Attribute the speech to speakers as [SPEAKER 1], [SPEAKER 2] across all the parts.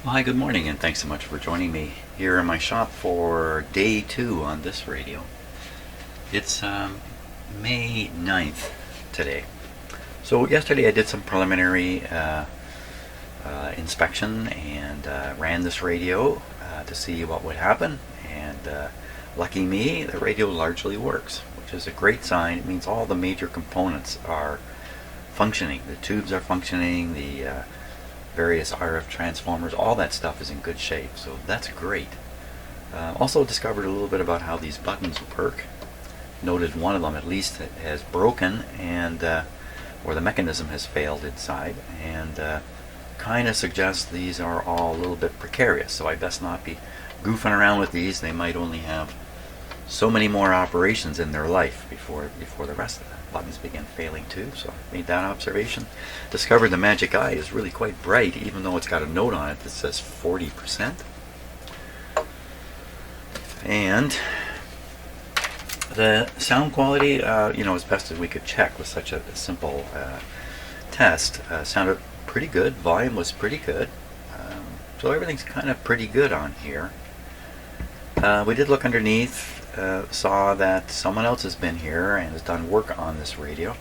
[SPEAKER 1] Well, hi, good morning, and thanks so much for joining me here in my shop for day 2 on this radio. It's May 9th today. So yesterday I did some preliminary inspection and ran this radio to see what would happen, and lucky me, the radio largely works, which is a great sign. It means all the major components are functioning. The tubes are functioning, the various RF transformers, all that stuff is in good shape, so that's great. Also discovered a little bit about how these buttons work. Noted one of them at least has broken, and or the mechanism has failed inside, and kind of suggests these are all a little bit precarious, so I best not be goofing around with these. They might only have so many more operations in their life before the rest of the buttons begin failing too. So I made that observation. Discovered the magic eye is really quite bright, even though it's got a note on it that says 40%. And the sound quality, as best as we could check with such a simple test, sounded pretty good. Volume was pretty good. So everything's kind of pretty good on here. We did look underneath. Saw that someone else has been here and has done work on this radio,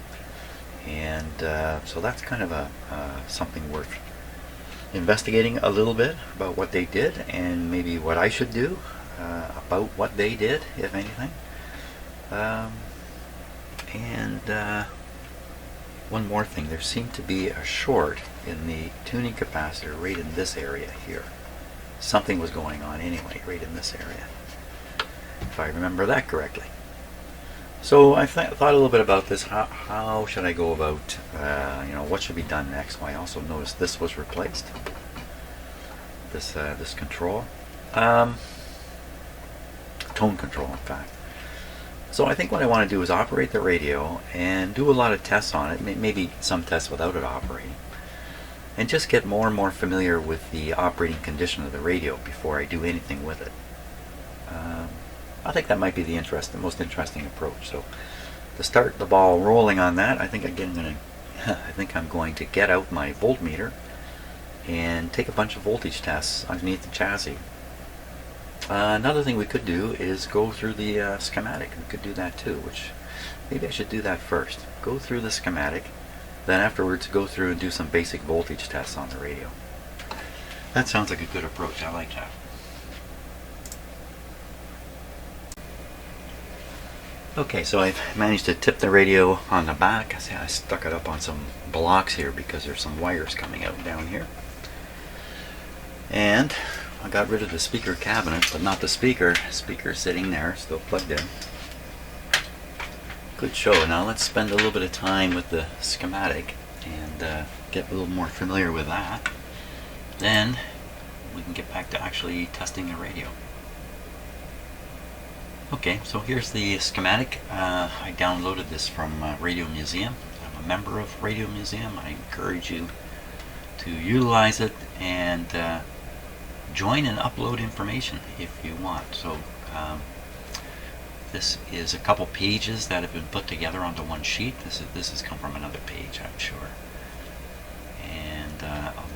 [SPEAKER 1] and so that's kind of something worth investigating a little bit about what they did, and maybe what I should do about what they did, if anything. And one more thing, there seemed to be a short in the tuning capacitor right in this area here. Something was going on anyway right in this area, if I remember that correctly. So I thought a little bit about this. How should I go about, what should be done next? Well, I also noticed this was replaced. This control, tone control, in fact. So I think what I want to do is operate the radio and do a lot of tests on it, maybe some tests without it operating, and just get more and more familiar with the operating condition of the radio before I do anything with it. I think that might be the most interesting approach. So to start the ball rolling on that, I think I'm going to get out my voltmeter and take a bunch of voltage tests underneath the chassis. Another thing we could do is go through the schematic. We could do that too, which maybe I should do that first. Go through the schematic, then afterwards go through and do some basic voltage tests on the radio. That sounds like a good approach. I like that. Okay, so I've managed to tip the radio on the back. I stuck it up on some blocks here because there's some wires coming out down here. And I got rid of the speaker cabinet, but not the speaker. Speaker sitting there, still plugged in. Good show. Now let's spend a little bit of time with the schematic and get a little more familiar with that. Then we can get back to actually testing the radio. Okay, so here's the schematic. I downloaded this from Radio Museum. I'm a member of Radio Museum. I encourage you to utilize it and join and upload information if you want. So this is a couple pages that have been put together onto one sheet. This has come from another page, I'm sure. And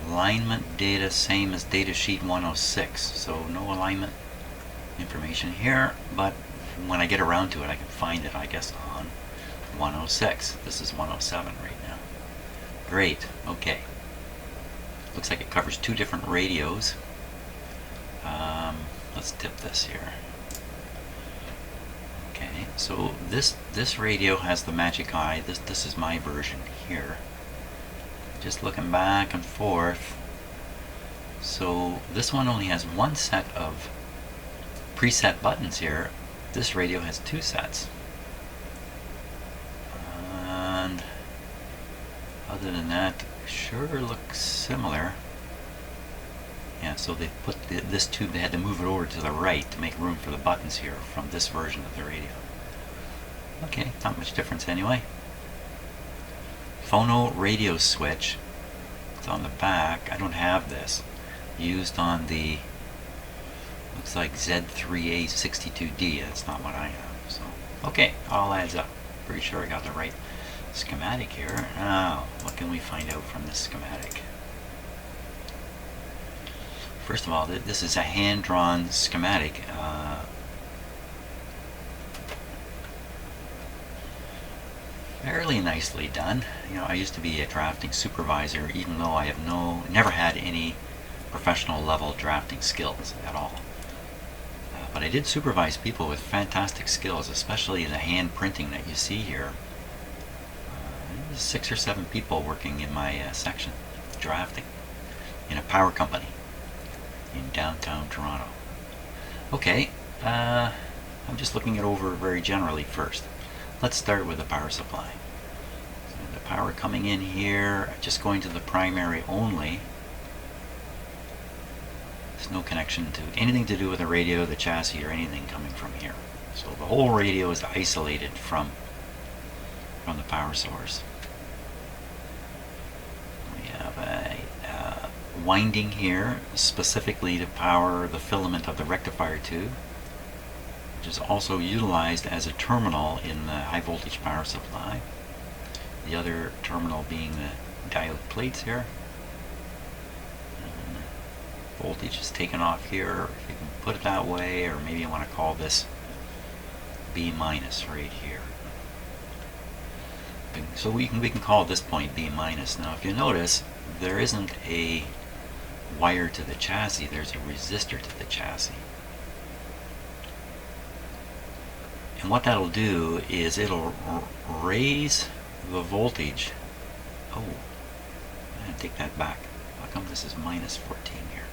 [SPEAKER 1] alignment data, same as data sheet 106. So no alignment information here, but when I get around to it I can find it, I guess, on 106. This is 107 right now. Great. Okay. Looks like it covers 2 different radios. Let's tip this here. Okay, so this radio has the magic eye. This is my version here. Just looking back and forth. So this one only has 1 set of preset buttons here. This radio has 2 sets. And other than that, sure looks similar. Yeah, so they put this tube, they had to move it over to the right to make room for the buttons here from this version of the radio. Okay, not much difference anyway. Phono radio switch. It's on the back. I don't have this. Used on the, looks like Z3A62D. That's not what I have. So okay, all adds up. Pretty sure I got the right schematic here. Now, what can we find out from this schematic? first of all, this is a hand-drawn schematic. Fairly nicely done. You know, I used to be a drafting supervisor, even though I have never had any professional level drafting skills at all. But I did supervise people with fantastic skills, especially the hand printing that you see here. There's 6 or 7 people working in my section, drafting, in a power company in downtown Toronto. Okay, I'm just looking it over very generally first. Let's start with the power supply. So the power coming in here, just going to the primary only. There's no connection to anything to do with the radio, the chassis, or anything coming from here. So the whole radio is isolated from the power source. We have a winding here specifically to power the filament of the rectifier tube, which is also utilized as a terminal in the high voltage power supply. The other terminal being the diode plates here. Voltage is taken off here, if you can put it that way, or maybe you want to call this B minus right here. So we can call this point B minus. Now if you notice, there isn't a wire to the chassis, there's a resistor to the chassis. And what that'll do is it'll raise the voltage. Oh, I'm going to take that back. How come this is minus 14 here?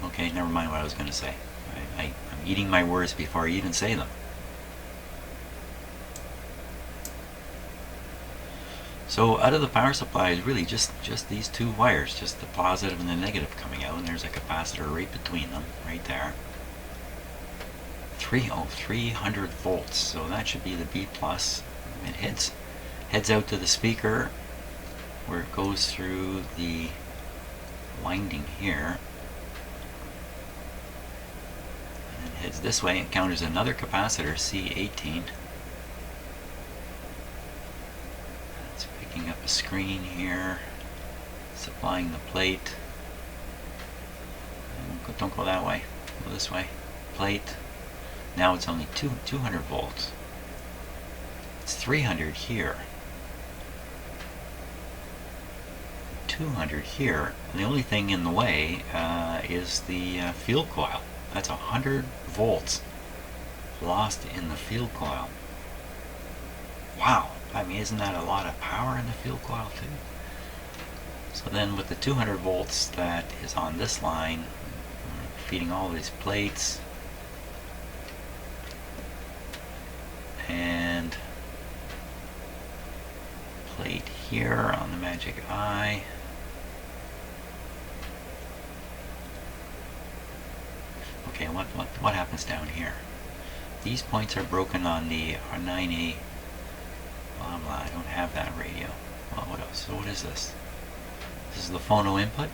[SPEAKER 1] Okay, never mind what I was going to say. I'm eating my words before I even say them. So out of the power supply is really just these 2 wires, just the positive and the negative coming out, and there's a capacitor right between them, right there. 300 volts, so that should be the B plus. It heads out to the speaker where it goes through the winding here, and it heads this way and encounters another capacitor, C18. It's picking up a screen here, supplying the plate. Don't go that way, go this way. Plate. Now it's only 200 volts. It's 300 here. 200 here. And the only thing in the way is the field coil. That's 100 volts lost in the field coil. Wow. I mean, isn't that a lot of power in the field coil too? So then with the 200 volts that is on this line, feeding all these plates, and plate here on the magic eye. Okay, what happens down here? These points are broken on the 9A. Blah blah. I don't have that radio. Well, what else? So what is this? This is the Phono Input.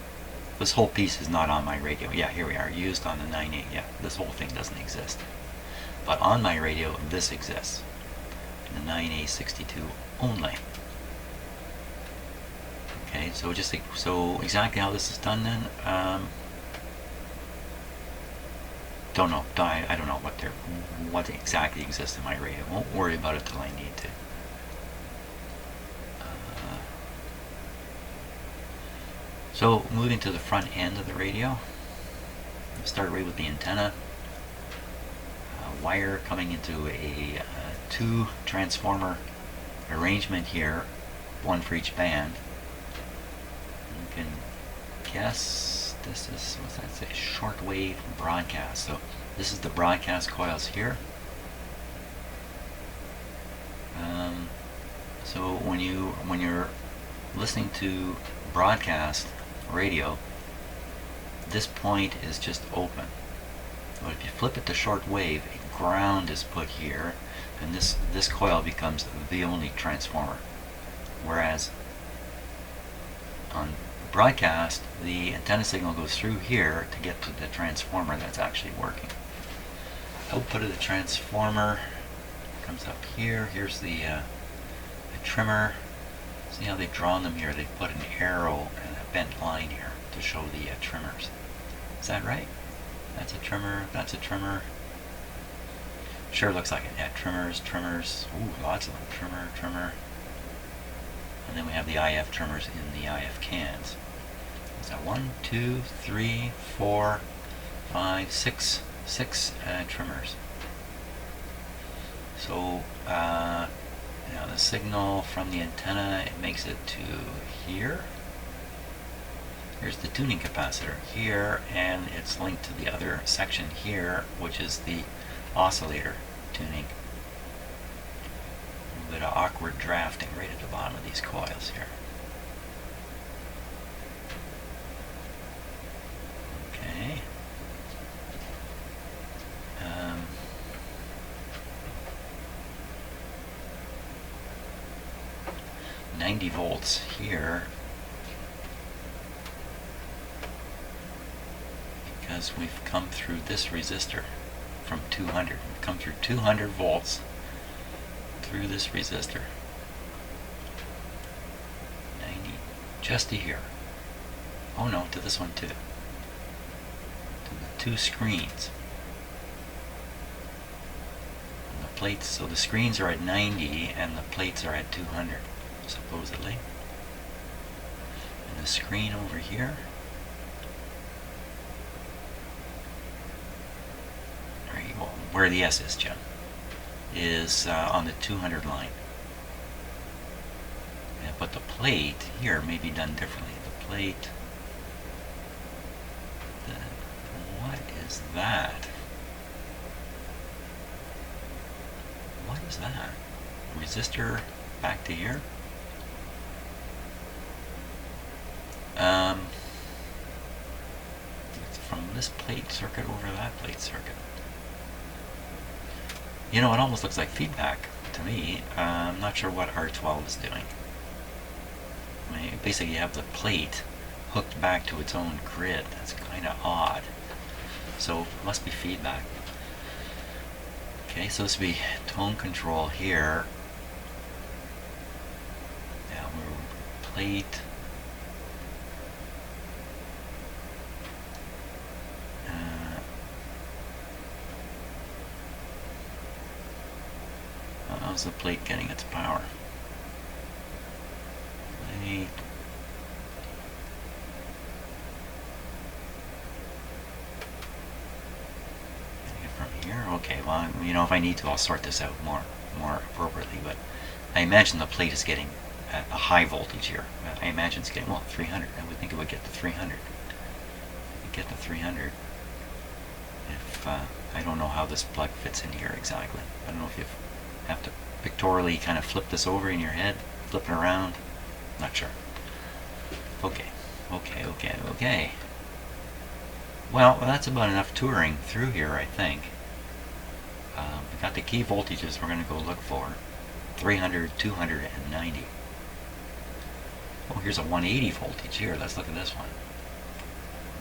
[SPEAKER 1] This whole piece is not on my radio. Yeah, here we are. Used on the 9A. Yeah, this whole thing doesn't exist. But on my radio, this exists. The 9A62 only. Okay, so so exactly how this is done then, don't know. I don't know what exactly exists in my radio. Won't worry about it till I need to. So moving to the front end of the radio, start right with the antenna. Wire coming into a 2 transformer arrangement here, 1 for each band. You can guess this is, what's that say, shortwave broadcast. So this is the broadcast coils here. So when you're listening to broadcast radio, this point is just open. But if you flip it to short wave, ground is put here, and this coil becomes the only transformer. Whereas on broadcast, the antenna signal goes through here to get to the transformer that's actually working. Output of the transformer comes up here. Here's the trimmer. See how they've drawn them here? They put an arrow and a bent line here to show the trimmers. Is that right? That's a trimmer, that's a trimmer. Sure looks like it. Yeah, trimmers, trimmers. Ooh, lots of them. Trimmer, trimmer. And then we have the IF trimmers in the IF cans. Is that 1, 2, 3, 4, 5, 6 trimmers. So now the signal from the antenna, it makes it to here. Here's the tuning capacitor here, and it's linked to the other section here, which is the oscillator tuning. A little bit of awkward drafting right at the bottom of these coils here. Okay. 90 volts here, because we've come through this resistor from 200. We've come through 200 volts through this resistor. 90 just to here. Oh no, to this one too. To the two screens. And the plates, so the screens are at 90 and the plates are at 200, supposedly. And the screen over here, there you go, where the S is, Jim, is on the 200 line. Yeah, but the plate here may be done differently. The plate, what is that? What is that? Resistor back to here? It's from this plate circuit over that plate circuit. You know, it almost looks like feedback to me. I'm not sure what R12 is doing. I mean, basically you have the plate hooked back to its own grid. That's kind of odd. So it must be feedback. Okay, so this would be tone control here. Now we're plate. How's the plate getting its power? Plate. From here? Okay, well, you know, if I need to, I'll sort this out more appropriately, but I imagine the plate is getting a high voltage here. I imagine it's getting, well, 300. I would think it would get to 300. It would get to 300 if, I don't know how this plug fits in here exactly. I don't know if you have to pictorially kind of flip this over in your head, flip it around. Not sure. Okay. Well, that's about enough touring through here, I think. We got the key voltages we're going to go look for. 300, 200, and 90. Oh, here's a 180 voltage here. Let's look at this one.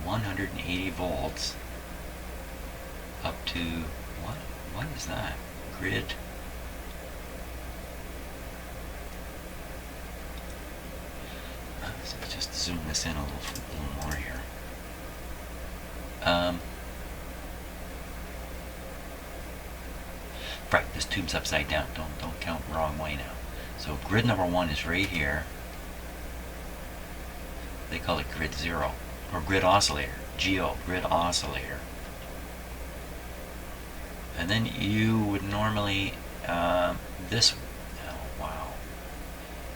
[SPEAKER 1] 180 volts up to, what is that? Grid. So let's just zoom this in a little more here. Right, this tube's upside down. Don't count wrong way now. So grid number 1 is right here. They call it grid 0 or grid oscillator. GO, grid oscillator. And then you would normally this. Oh wow.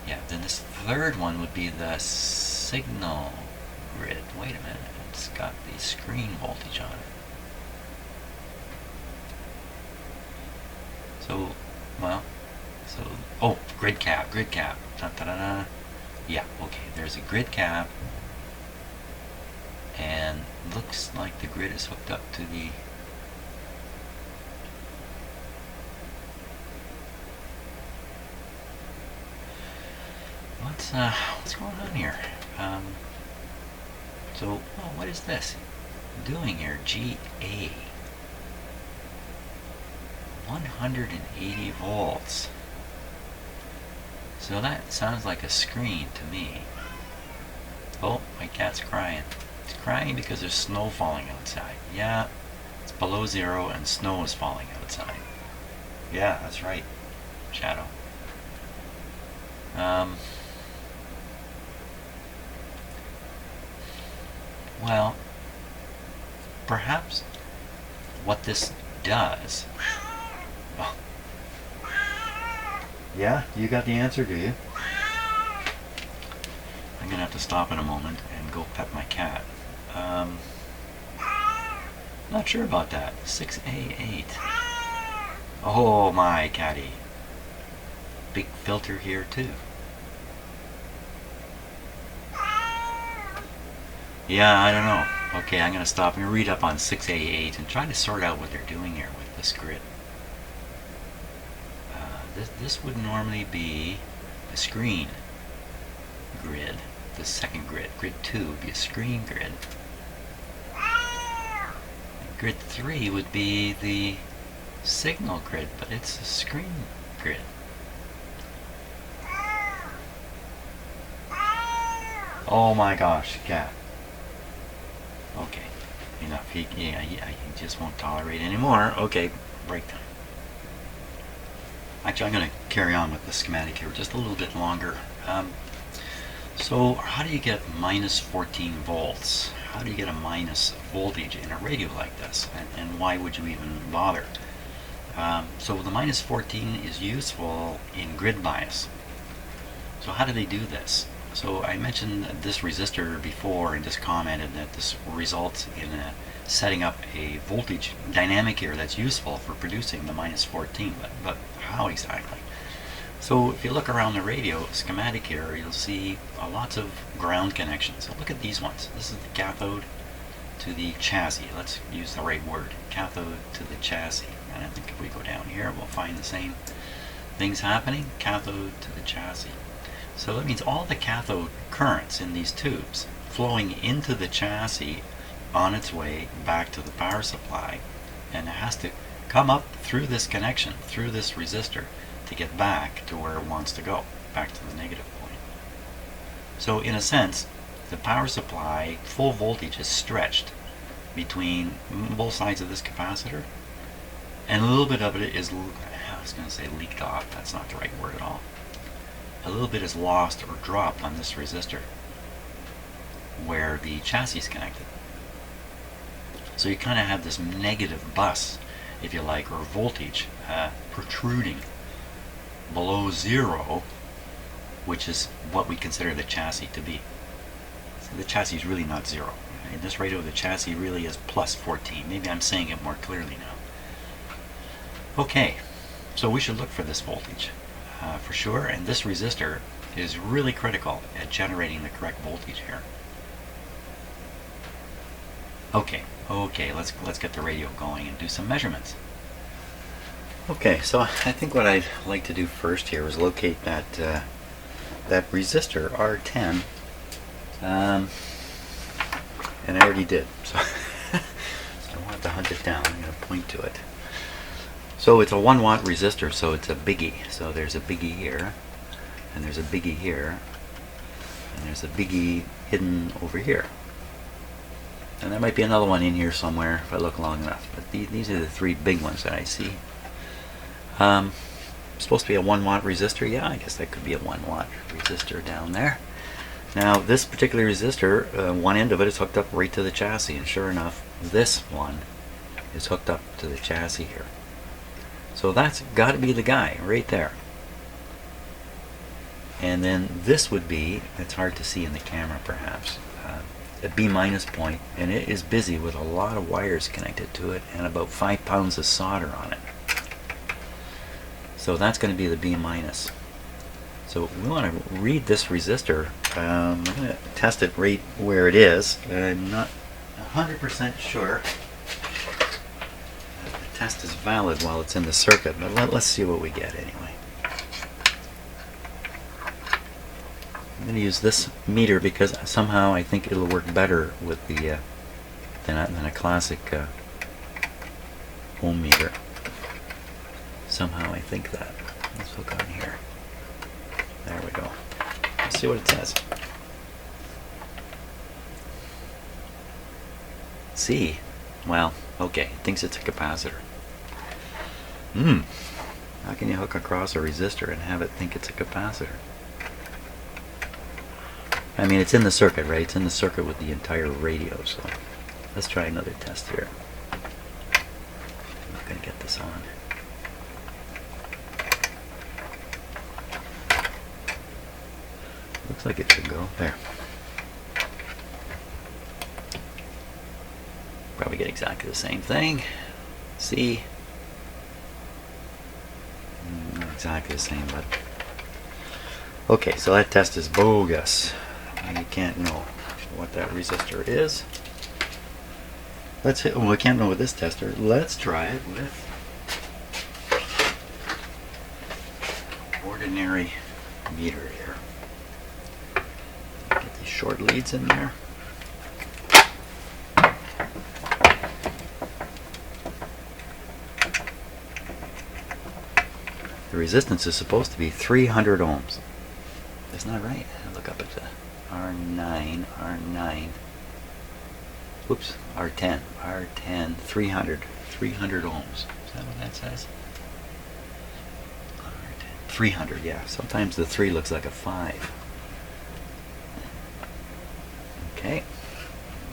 [SPEAKER 1] Yeah. Then this third one would be the signal grid. Wait a minute. It's got the screen voltage on it. So, well, oh, grid cap. Da-da-da-da. Yeah, okay, there's a grid cap, and looks like the grid is hooked up to the what's going on here? So, oh, what is this doing here? GA. 180 volts. So that sounds like a screen to me. Oh, my cat's crying. It's crying because there's snow falling outside. Yeah, it's below zero and snow is falling outside. Yeah, that's right, Shadow. Well, perhaps what this does... Oh. Yeah, you got the answer, do you? I'm gonna have to stop in a moment and go pet my cat. Not sure about that. 6A8. Oh my catty. Big filter here too. Yeah, I don't know. Okay, I'm gonna stop and read up on 6A8 and try to sort out what they're doing here with this grid. This would normally be a screen grid. The second grid. Grid 2 would be a screen grid. And grid 3 would be the signal grid, but it's a screen grid. Oh my gosh, cat. Okay, enough. He just won't tolerate anymore. Okay, break time. Actually, I'm going to carry on with the schematic here just a little bit longer. So how do you get minus 14 volts? How do you get a minus voltage in a radio like this? And why would you even bother? So the minus 14 is useful in grid bias. So how do they do this? So I mentioned this resistor before and just commented that this results in setting up a voltage dynamic here that's useful for producing the minus 14. But how exactly? So if you look around the radio schematic here, you'll see lots of ground connections. So look at these ones. This is the cathode to the chassis. Let's use the right word. Cathode to the chassis. And I think if we go down here, we'll find the same things happening. Cathode to the chassis. So that means all the cathode currents in these tubes flowing into the chassis on its way back to the power supply, and it has to come up through this connection, through this resistor, to get back to where it wants to go, back to the negative point. So in a sense, the power supply full voltage is stretched between both sides of this capacitor, and a little bit of it is, I was going to say leaked off, that's not the right word at all. A little bit is lost or dropped on this resistor where the chassis is connected. So you kind of have this negative bus, if you like, or voltage protruding below zero, which is what we consider the chassis to be. So the chassis is really not zero. In this radio, the chassis really is plus 14. Maybe I'm saying it more clearly now. Okay, so we should look for this voltage. For sure, and this resistor is really critical at generating the correct voltage here. Okay, let's get the radio going and do some measurements. Okay, so I think what I'd like to do first here is locate that that resistor R10, and I already did, so I don't have to hunt it down. I'm going to point to it. So it's a 1 watt resistor, so it's a biggie. So there's a biggie here, and there's a biggie here, and there's a biggie hidden over here. And there might be another one in here somewhere if I look long enough. But these are the three big ones that I see. Supposed to be a 1 watt resistor. Yeah, I guess that could be a 1 watt resistor down there. Now this particular resistor, one end of it is hooked up right to the chassis, and sure enough, this one is hooked up to the chassis here. So that's got to be the guy right there. And then this would be, it's hard to see in the camera perhaps, a B minus point, and it is busy with a lot of wires connected to it and about 5 pounds of solder on it. So that's going to be the B minus. So we want to read this resistor. I'm going to test it right where it is. I'm not 100% sure the test is valid while it's in the circuit, but let's see what we get anyway. I'm going to use this meter because somehow I think it'll work better with the than a classic ohm meter. Somehow I think that. Let's hook on here. There we go. Let's see what it says. C. Well, okay, it thinks it's a capacitor. How can you hook across a resistor and have it think it's a capacitor? I mean, it's in the circuit, right? It's in the circuit with the entire radio, so let's try another test here. I'm not going to get this on. Looks like it should go. There. Probably get exactly the same thing. See? Not exactly the same, but... Okay, so that test is bogus. You can't know what that resistor is. Let's hit... Well, we can't know with this tester. Let's try it with... ordinary meter here. Get these short leads in there. The resistance is supposed to be 300 ohms. Isn't that right? Look up at the R9, oops, R10, 300 ohms. Is that what that says? R10, 300, yeah. Sometimes the 3 looks like a 5. Okay,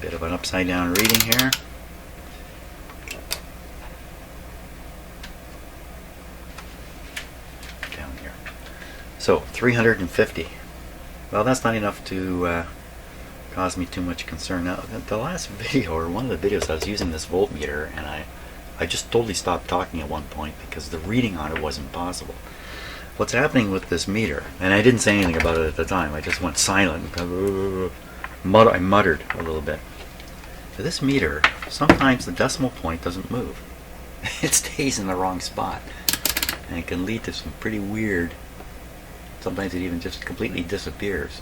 [SPEAKER 1] bit of an upside down reading here. Down here. So 350. Well, that's not enough to cause me too much concern. Now, the last video, or one of the videos, I was using this voltmeter, and I just totally stopped talking at one point because the reading on it wasn't possible. What's happening with this meter, and I didn't say anything about it at the time, I just went silent. I muttered a little bit. For this meter, sometimes the decimal point doesn't move. It stays in the wrong spot, and it can lead to some pretty weird... Sometimes it even just completely disappears.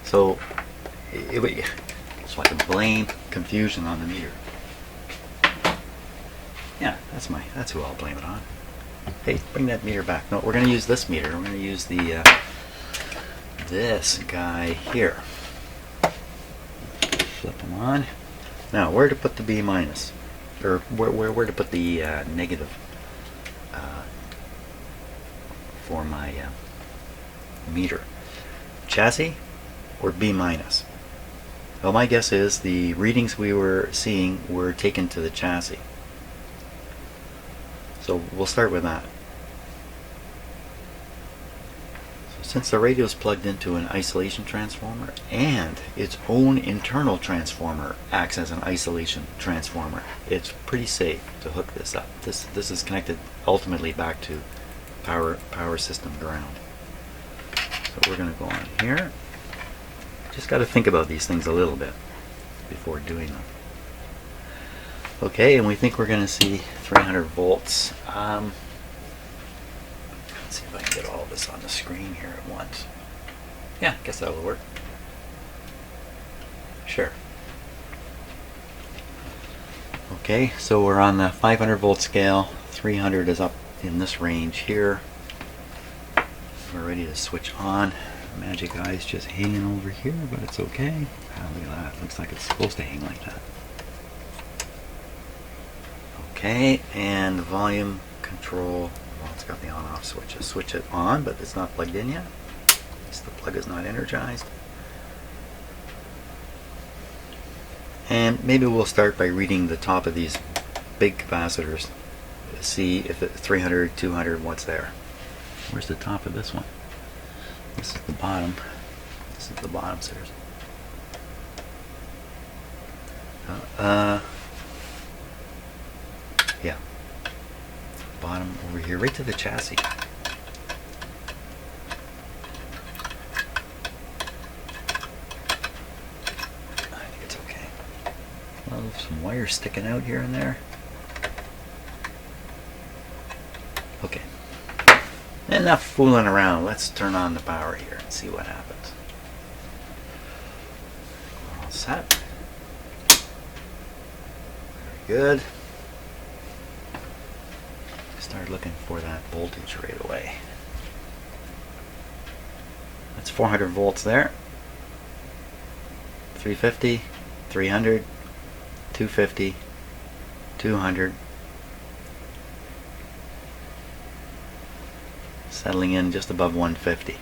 [SPEAKER 1] So I can blame confusion on the meter. Yeah, that's who I'll blame it on. Hey, bring that meter back. No, we're going to use this meter. We're going to use the this guy here. Flip him on. Now, where to put the B minus, or where to put the negative for my meter? Chassis or B minus? Well, my guess is the readings we were seeing were taken to the chassis. So we'll start with that. So since the radio is plugged into an isolation transformer and its own internal transformer acts as an isolation transformer, it's pretty safe to hook this up. This is connected ultimately back to power system ground. So we're going to go on here. Just got to think about these things a little bit before doing them. Okay, and we think we're going to see 300 volts. Let's see if I can get all this on the screen here at once. Yeah, I guess that will work. Sure. Okay, so we're on the 500 volt scale. 300 is up in this range here. We're ready to switch on. Magic eye's just hanging over here, but it's okay. Oh, look at that. Looks like it's supposed to hang like that. Okay, and volume control. Well, it's got the on-off switch. I switch it on, but it's not plugged in yet. So the plug is not energized. And maybe we'll start by reading the top of these big capacitors. See if it's 300, 200, what's there. Where's the top of this one? This is the bottom. This is the bottom, seriously. Yeah. Bottom over here, right to the chassis. I think it's okay. Well, there's some wires sticking out here and there. Okay. Enough fooling around. Let's turn on the power here and see what happens. We're all set. Very good. Start looking for that voltage right away. That's 400 volts there. 350, 300, 250, 200, settling in just above 150.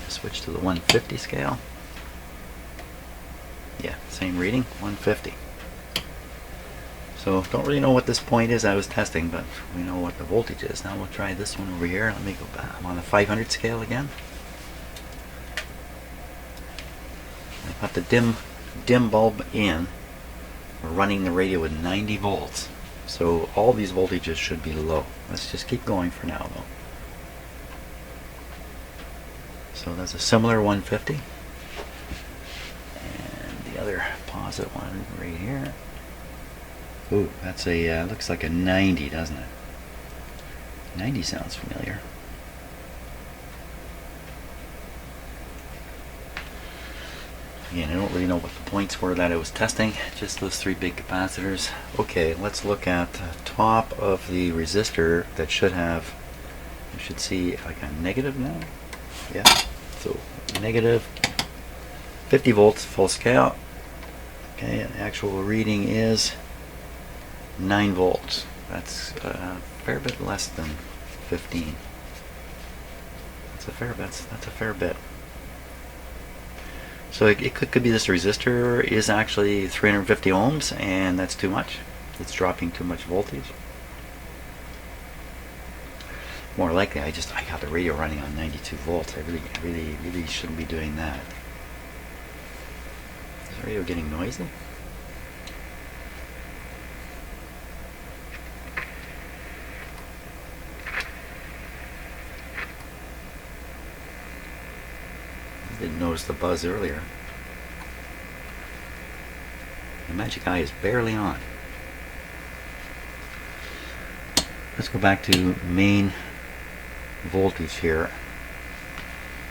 [SPEAKER 1] Switch to the 150 scale. Yeah, same reading, 150. So don't really know what this point is I was testing, but we know what the voltage is. Now we'll try this one over here. Let me go back. I'm on the 500 scale again. I got the dim bulb in. We're running the radio with 90 volts. So all these voltages should be low. Let's just keep going for now though. So that's a similar 150. And the other positive one right here. Ooh, that's a, looks like a 90, doesn't it? 90 sounds familiar. Again, I don't really know what the points were that I was testing, just those three big capacitors. Okay, let's look at the top of the resistor that should have, you should see like a negative now. Yeah, so negative 50 volts full scale. Okay, and the actual reading is 9 volts. That's a fair bit less than 15. That's a fair bit. So it could be this resistor is actually 350 ohms, and that's too much. It's dropping too much voltage. More likely, I got the radio running on 92 volts. I really shouldn't be doing that. Is the radio getting noisy? Didn't notice the buzz earlier. The magic eye is barely on. Let's go back to main voltage here.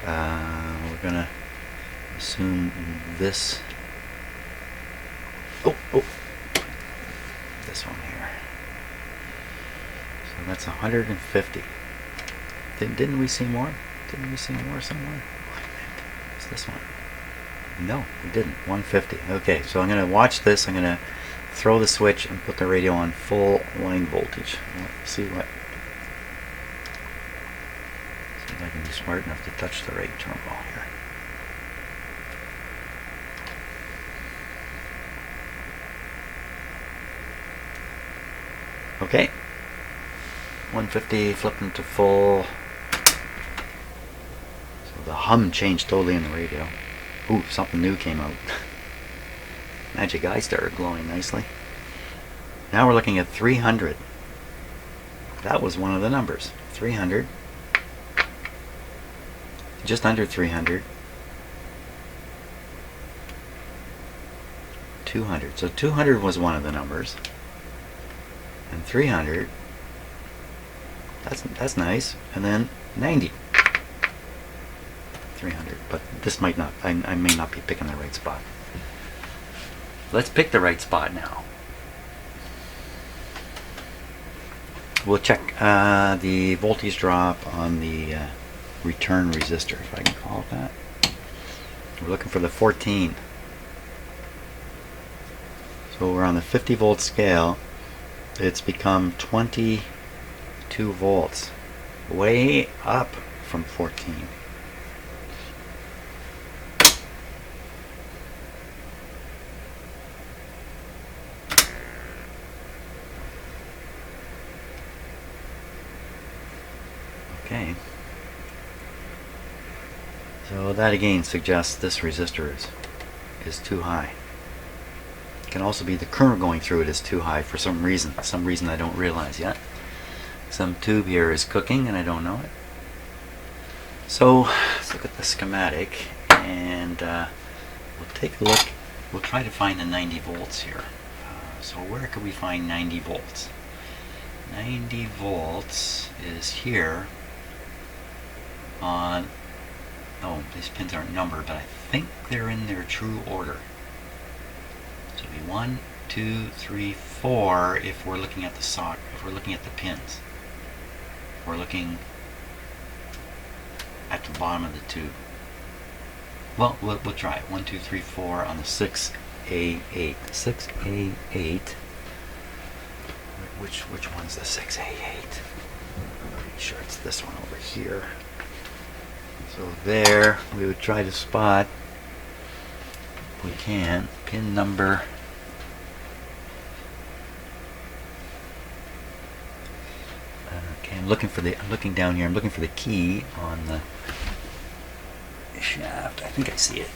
[SPEAKER 1] We're gonna assume this. Oh, this one here. So that's 150. Didn't we see more? Didn't we see more somewhere? This one? No, we didn't. 150. Okay, so I'm going to watch this. I'm going to throw the switch and put the radio on full line voltage. Let's see if I can be smart enough to touch the right terminal here. Okay. 150 flipping to full. The hum changed totally in the radio. Ooh, something new came out. Magic eye started glowing nicely. Now we're looking at 300. That was one of the numbers. 300. Just under 300. 200. So 200 was one of the numbers. And 300. That's nice. And then 90. 300, but this might not, I may not be picking the right spot. Let's pick the right spot now. We'll check the voltage drop on the return resistor, if I can call it that. We're looking for the 14. So we're on the 50 volt scale. It's become 22 volts, way up from 14. Okay, so that again suggests this resistor is too high. It can also be the current going through it is too high for some reason I don't realize yet. Some tube here is cooking and I don't know it. So let's look at the schematic and we'll take a look. We'll try to find the 90 volts here. So where can we find 90 volts? 90 volts is here on, oh, these pins aren't numbered, but I think they're in their true order. So it'll be 1, 2, 3, 4 if we're looking at the socket, if we're looking at the pins. We're looking at the bottom of the tube. Well, we'll try it. 1, 2, 3, 4 on the 6 6A8. 6A8. Which one's the 6A8? Pretty sure it's this one over here. So there, we would try to spot, if we can, pin number. Okay, I'm looking down here. I'm looking for the key on the shaft. I think I see it.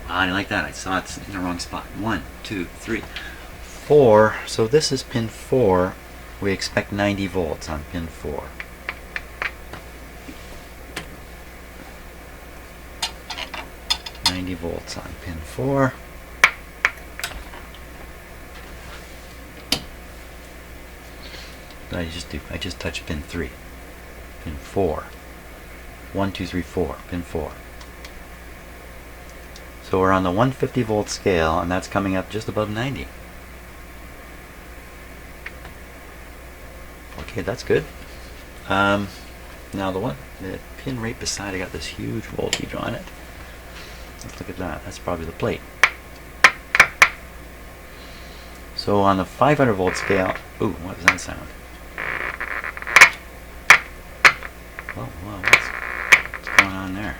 [SPEAKER 1] Ah, I like that. I saw it in the wrong spot. 1, 2, 3, 4. So this is pin 4. We expect 90 volts on pin 4. Volts on pin 4. I just touched pin 3. Pin 4. 1, 2, 3, 4. Pin 4. So we're on the 150 volt scale, and that's coming up just above 90. Okay, that's good. Now the pin right beside, I got this huge voltage on it. Let's look at that. That's probably the plate. So on the 500 volt scale, ooh, what does that sound? Oh, wow, what's going on there?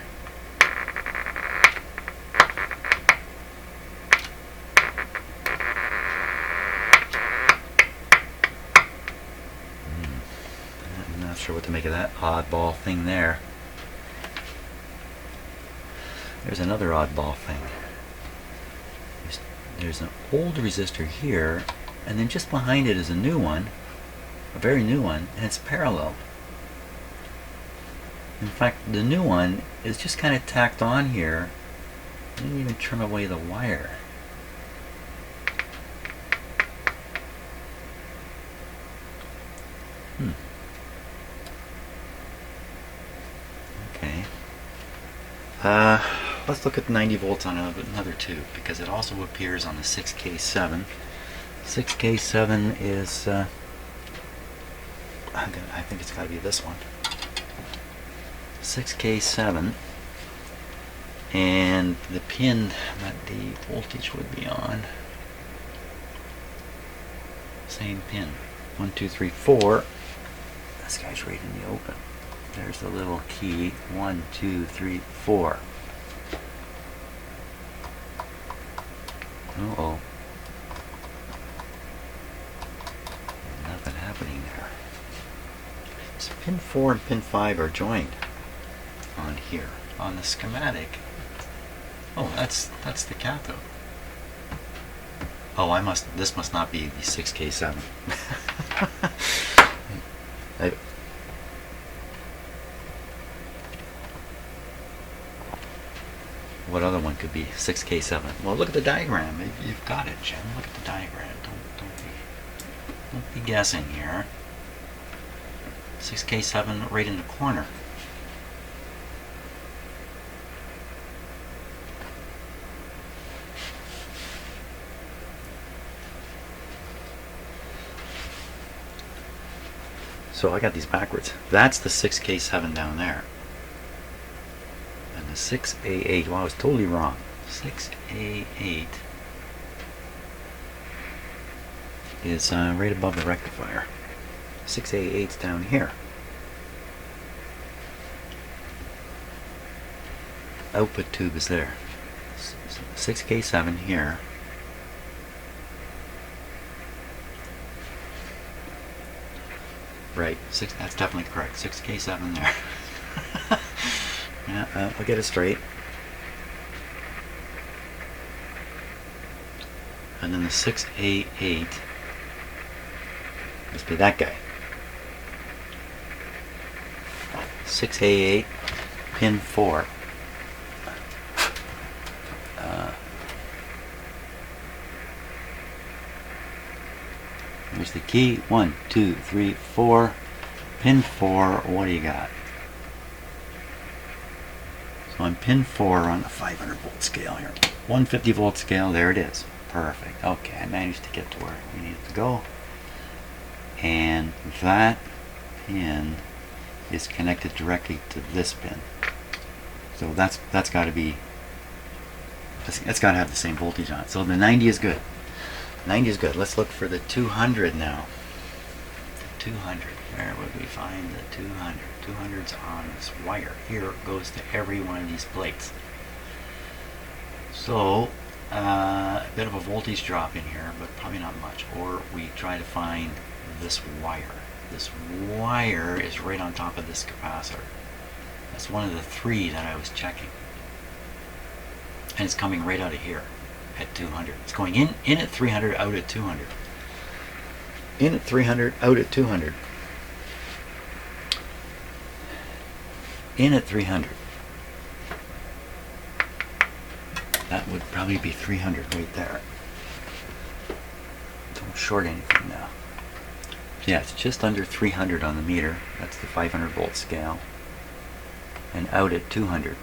[SPEAKER 1] I'm not sure what to make of that oddball thing there. There's another oddball thing. There's an old resistor here, and then just behind it is a new one, a very new one, and it's parallel. In fact, the new one is just kind of tacked on here. I didn't even trim away the wire. Okay. Let's look at 90 volts on another tube, because it also appears on the 6K7. 6K7 is, I think it's got to be this one. 6K7, and the pin that the voltage would be on, same pin, 1, 2, 3, 4. This guy's right in the open. There's the little key, 1, 2, 3, 4. Uh-oh. Nothing happening there. So pin 4 and pin 5 are joined on here. On the schematic. Oh, that's the cathode. Oh, this must not be the 6K7. What other one could be 6K7? Well, look at the diagram. You've got it, Jim. Look at the diagram. Don't be guessing here. 6K7 right in the corner. So I got these backwards. That's the 6K7 down there. And the 6A8, well, I was totally wrong. 6A8 is right above the rectifier. 6A8's down here. Output tube is there. 6K7 here. Right, that's definitely correct. 6K7 there. Yeah, I'll get it straight. And then the 6A8 must be that guy. 6A8, pin 4. There's the key. 1, 2, 3, 4. Pin 4, what do you got? So on pin 4 on the 500 volt scale here. 150 volt scale, there it is. Perfect. Okay, I managed to get to where we needed to go. And that pin is connected directly to this pin. So that's got to be It's got to have the same voltage on it. So the 90 is good. 90 is good. Let's look for the 200 now. 200. Where would we find the 200? 200's on this wire. Here it goes to every one of these plates. So a bit of a voltage drop in here, but probably not much. Or we try to find this wire. This wire is right on top of this capacitor. That's one of the three that I was checking. And it's coming right out of here at 200. It's going in at 300, out at 200. In at 300, out at 200. In at 300. That would probably be 300 right there. Don't short anything now. So yeah, it's just under 300 on the meter. That's the 500 volt scale. And out at 200.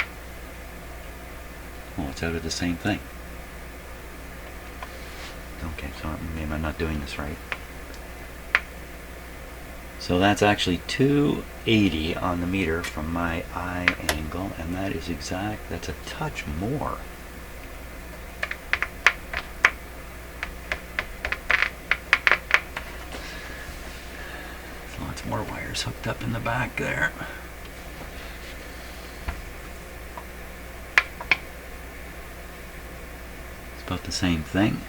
[SPEAKER 1] Well, it's out of the same thing. Okay, so maybe I'm not doing this right. So that's actually 280 on the meter from my eye angle, and that is exact. That's a touch more. Lots more wires hooked up in the back there. It's about the same thing.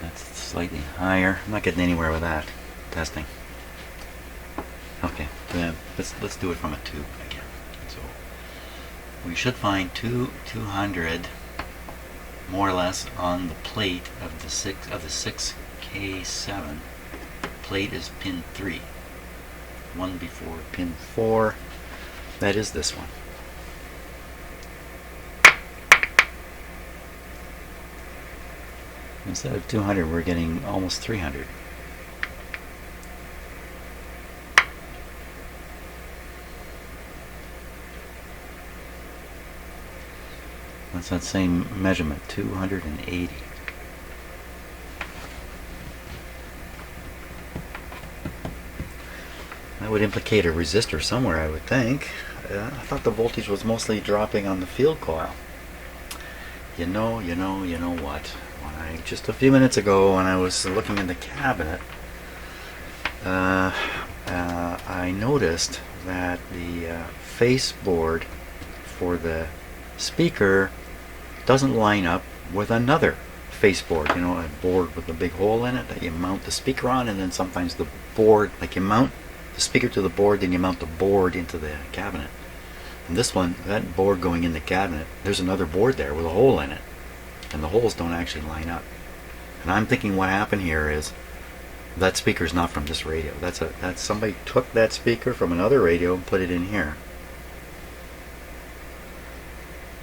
[SPEAKER 1] That's slightly higher. I'm not getting anywhere with that testing. Okay, let's do it from a tube again. So we should find 200 more or less on the plate of the 6K7. Plate is pin 3. One before pin 4. That is this one. Instead of 200, we're getting almost 300. That's that same measurement, 280. That would implicate a resistor somewhere, I would think. I thought the voltage was mostly dropping on the field coil. You know what? Just a few minutes ago, when I was looking in the cabinet, I noticed that the face board for the speaker doesn't line up with another face board. You know, a board with a big hole in it that you mount the speaker on, and then sometimes the board, like you mount the speaker to the board, then you mount the board into the cabinet. And this one, that board going in the cabinet, there's another board there with a hole in it, and the holes don't actually line up. And I'm thinking what happened here is that speaker's not from this radio. That's somebody took that speaker from another radio and put it in here.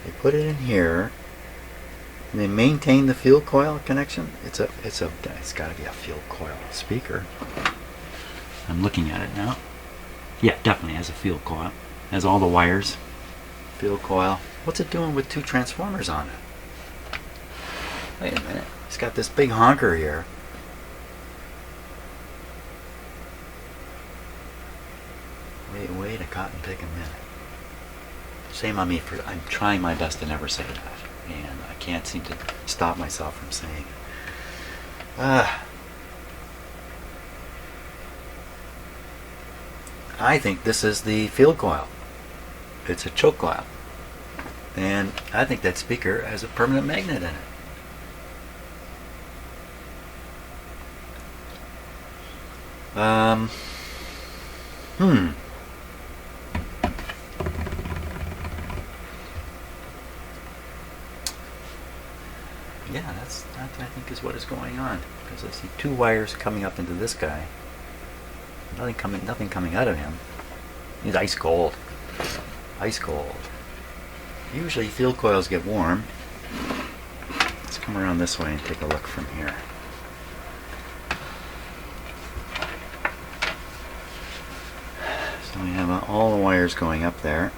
[SPEAKER 1] They put it in here. And they maintain the field coil connection. It's got to be a field coil speaker. I'm looking at it now. Yeah, definitely has a field coil. Has all the wires. Field coil. What's it doing with two transformers on it? Wait a minute. It's got this big honker here. Wait a cotton picking minute. Shame on me for I'm trying my best to never say that, and I can't seem to stop myself from saying it. I think this is the field coil. It's a choke coil, and I think that speaker has a permanent magnet in it. Yeah, that I think is what is going on, because I see two wires coming up into this guy. Nothing coming out of him. He's ice cold. Ice cold. Usually field coils get warm. Let's come around this way and take a look from here. So we have all the wires going up there.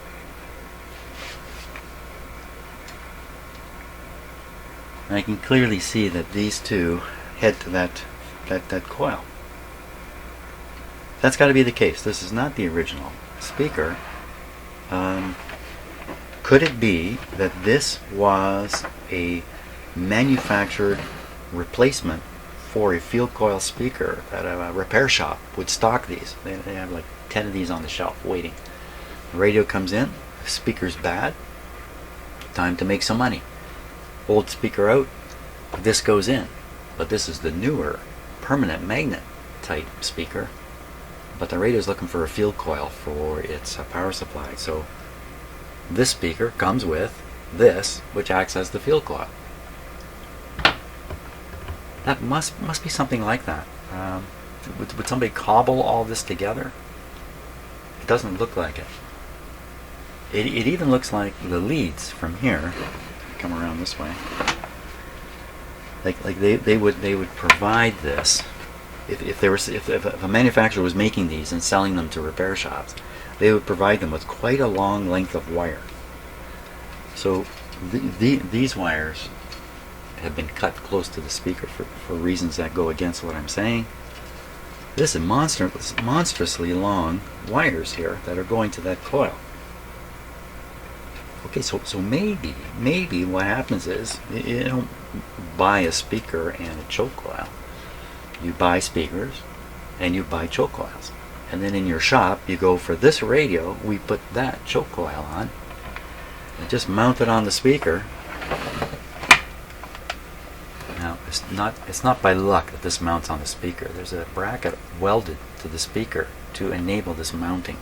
[SPEAKER 1] And I can clearly see that these two head to that coil. That's got to be the case. This is not the original. speaker, could it be that this was a manufactured replacement for a field coil speaker that a repair shop would stock these? They have like 10 of these on the shelf waiting. The radio comes in, the speaker's bad, time to make some money. Old speaker out, this goes in. But this is the newer permanent magnet type speaker. But the radio is looking for a field coil for its power supply. So this speaker comes with this, which acts as the field coil. That must be something like that. Would somebody cobble all this together? It doesn't look like it. It even looks like the leads from here come around this way. Like they would provide this if a manufacturer was making these and selling them to repair shops, they would provide them with quite a long length of wire. So these wires have been cut close to the speaker for reasons that go against what I'm saying. This is monstrously long wires here that are going to that coil. Okay, so maybe what happens is you don't buy a speaker and a choke coil. You buy speakers and you buy choke coils. And then in your shop you go, for this radio we put that choke coil on and just mount it on the speaker. Now it's not by luck that this mounts on the speaker. There's a bracket welded to the speaker to enable this mounting.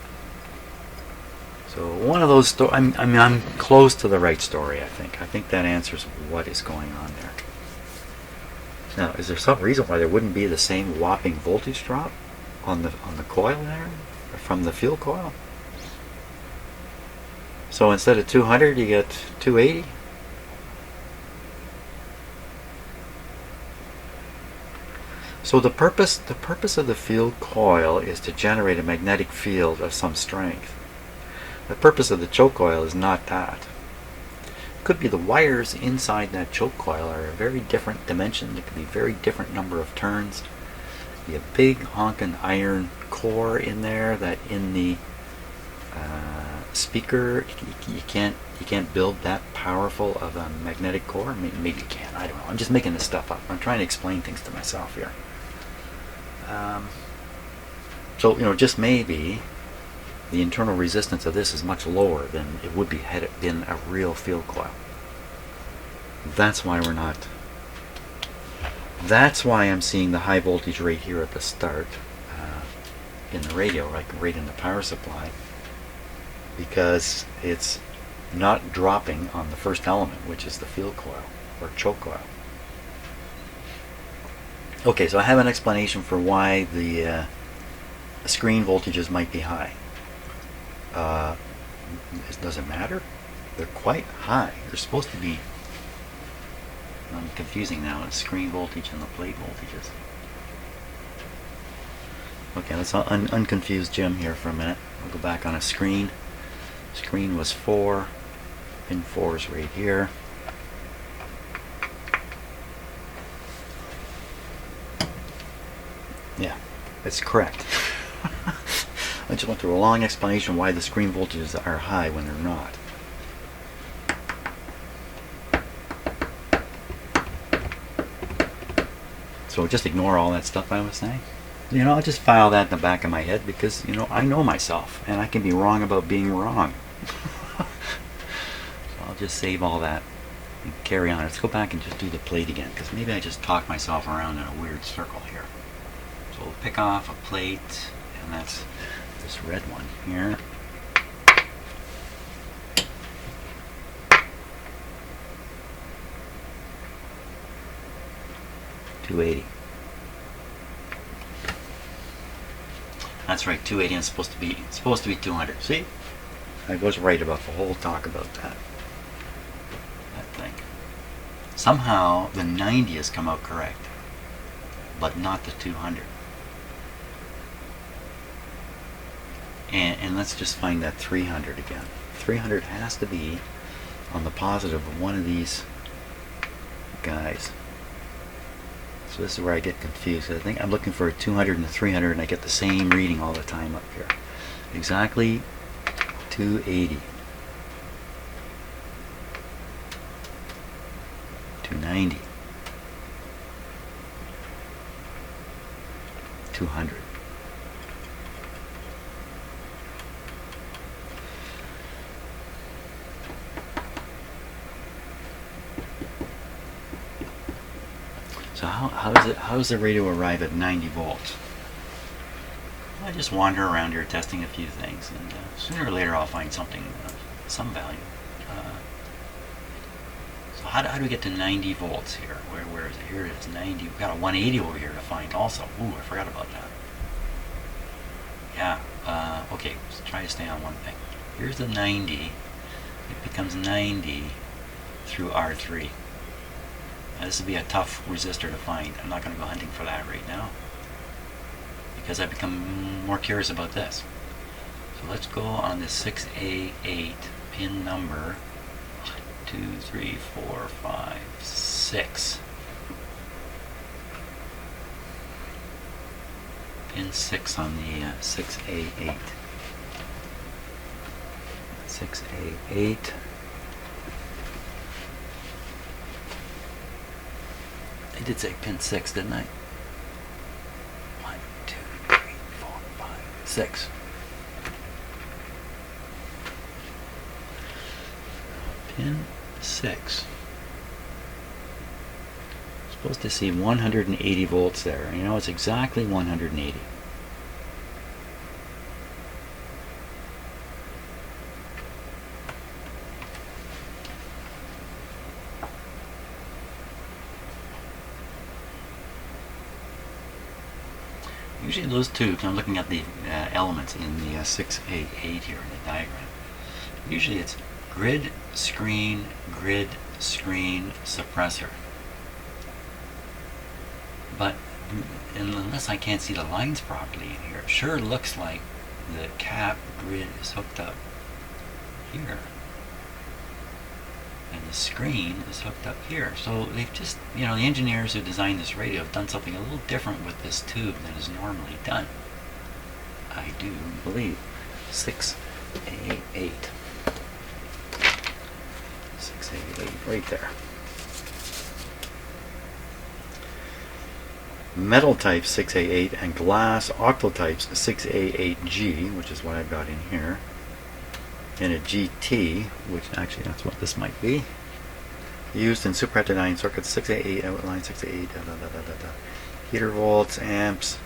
[SPEAKER 1] So one of those I'm close to the right story, I think. I think that answers what is going on there. Now, is there some reason why there wouldn't be the same whopping voltage drop on the coil there from the field coil? So instead of 200 you get 280? So the purpose of the field coil is to generate a magnetic field of some strength. The purpose of the choke coil is not that. It could be the wires inside that choke coil are a very different dimension. It could be a very different number of turns. Be a big honking iron core in there that in the speaker you can't build that powerful of a magnetic core. Maybe you can. I don't know. I'm just making this stuff up. I'm trying to explain things to myself here. So just maybe the internal resistance of this is much lower than it would be had it been a real field coil. That's why we're not. That's why I'm seeing the high voltage rate here at the start in the radio, like right in the power supply, because it's not dropping on the first element, which is the field coil or choke coil. Okay, so I have an explanation for why the screen voltages might be high. Does it matter? They're quite high. They're supposed to be. I'm confusing now. It's screen voltage and the plate voltages. Okay, let's unconfuse Jim here for a minute. We'll go back on a screen. Screen was 4. Pin 4 is right here. Yeah, it's correct. I just went through a long explanation why the screen voltages are high when they're not. So just ignore all that stuff I was saying. I'll just file that in the back of my head because, I know myself and I can be wrong about being wrong. So I'll just save all that and carry on. Let's go back and just do the plate again because maybe I just talked myself around in a weird circle here. So we'll pick off a plate, and that's this red one here. $280. That's right, 280 and it's supposed to be 200. See? I was right about the whole talk about that thing. Somehow the 90 has come out correct, but not the 200. And let's just find that 300 again. 300 has to be on the positive of one of these guys. So this is where I get confused. I think I'm looking for a 200 and a 300 and I get the same reading all the time up here. exactly 280, 290, 200. So how does the radio arrive at 90 volts? I just wander around here testing a few things, and sooner or later I'll find something of some value. So how do we get to 90 volts here? Where is it? Here it is, 90. We've got a 180 over here to find also. Ooh, I forgot about that. Yeah, okay, let's try to stay on one thing. Here's the 90. It becomes 90 through R3. Now, this would be a tough resistor to find. I'm not going to go hunting for that right now, because I've become more curious about this. So let's go on this 6A8 pin number 1, 2, 3, 4, 5, 6. Pin 6 on the 6A8. 6A8. I did say pin 6, didn't I? 1, 2, 3, 4, 5, 6. Pin 6. Supposed to see 180 volts there. You know, it's exactly 180. Usually those tubes, I'm looking at the elements in the 6A8 here in the diagram. Usually it's grid, screen, suppressor. But unless I can't see the lines properly in here, it sure looks like the cap grid is hooked up here, and the screen is hooked up here. So they've just, you know, the engineers who designed this radio have done something a little different with this tube than is normally done. I do believe. 6A8. 6A8 right there. Metal type 6A8 and glass octotypes 6A8G, which is what I've got in here, and a GT, which actually that's what this might be, used in super heterodyne circuits. 6A8 outline, 6A8 heater volts, amps,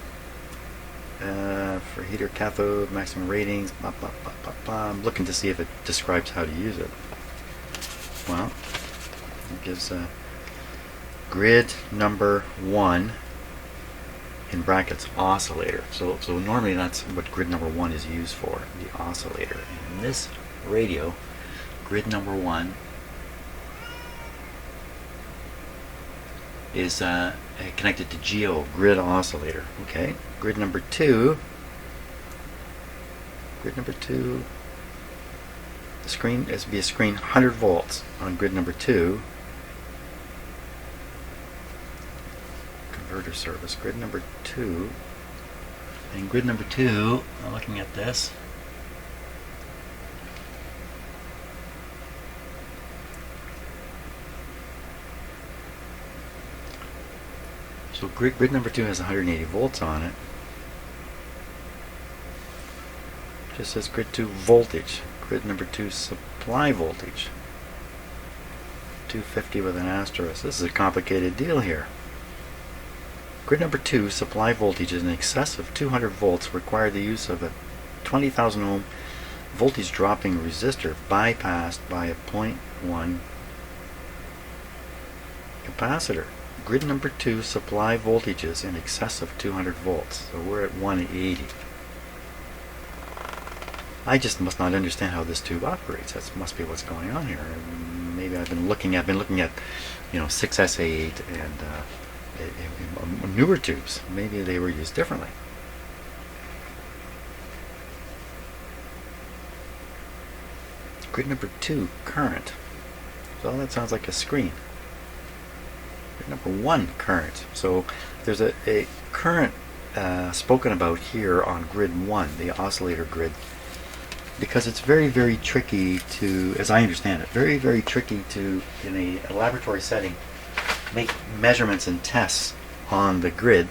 [SPEAKER 1] for heater cathode, maximum ratings, blah, blah, blah, blah, blah. I'm looking to see if it describes how to use it. Well, it gives grid number 1 in brackets oscillator. So normally that's what grid number 1 is used for, the oscillator. And in this radio, grid number 1 is connected to GO, grid oscillator. Okay, grid number 2, the screen is to be a screen 100 volts on grid number 2. Converter service, grid number 2. And grid number 2, looking at this, so grid number 2 has 180 volts on it. Just says grid 2 voltage. Grid number 2 supply voltage. 250 with an asterisk. This is a complicated deal here. Grid number 2 supply voltage is in excess of 200 volts. Require the use of a 20,000 ohm voltage dropping resistor bypassed by a 0.1 capacitor. Grid number 2 supply voltages in excess of 200 volts. So we're at 180. I just must not understand how this tube operates. That must be what's going on here. Maybe I've been looking at, you know, 6SA8 and newer tubes. Maybe they were used differently. Grid number 2 current. So that sounds like a screen. Grid number 1 current. So there's a current spoken about here on grid 1, the oscillator grid, because it's very, very tricky to, as I understand it, very, very tricky to, in a laboratory setting, make measurements and tests on the grid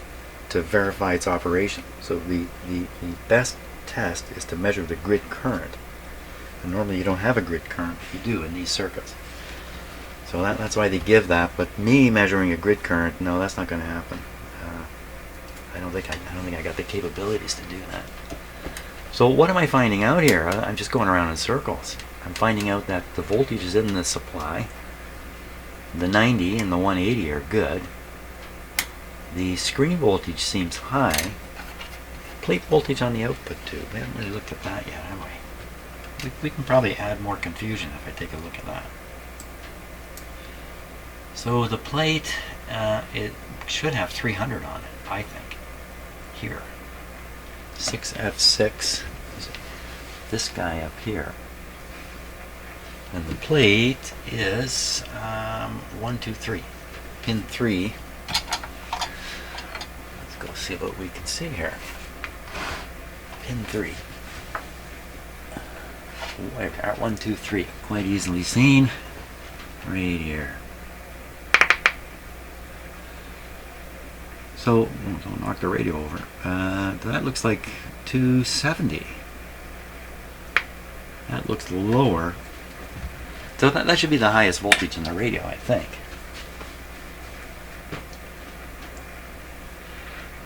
[SPEAKER 1] to verify its operation. So the best test is to measure the grid current. And normally you don't have a grid current, you do in these circuits. So that's why they give that. But me measuring a grid current, no, that's not going to happen. I don't think I got the capabilities to do that. So what am I finding out here? I'm just going around in circles. I'm finding out that the voltages in the supply, the 90 and the 180 are good. The screen voltage seems high. Plate voltage on the output tube. We haven't really looked at that yet, have we? We can probably add more confusion if I take a look at that. So the plate, it should have 300 on it, I think. Here. 6F6. This guy up here. And the plate is 1, 2, 3. Pin 3. Let's go see what we can see here. Pin 3. Wire 1, 2, 3. Quite easily seen. Right here. So, don't knock the radio over. That looks like 270. That looks lower. So that should be the highest voltage in the radio, I think.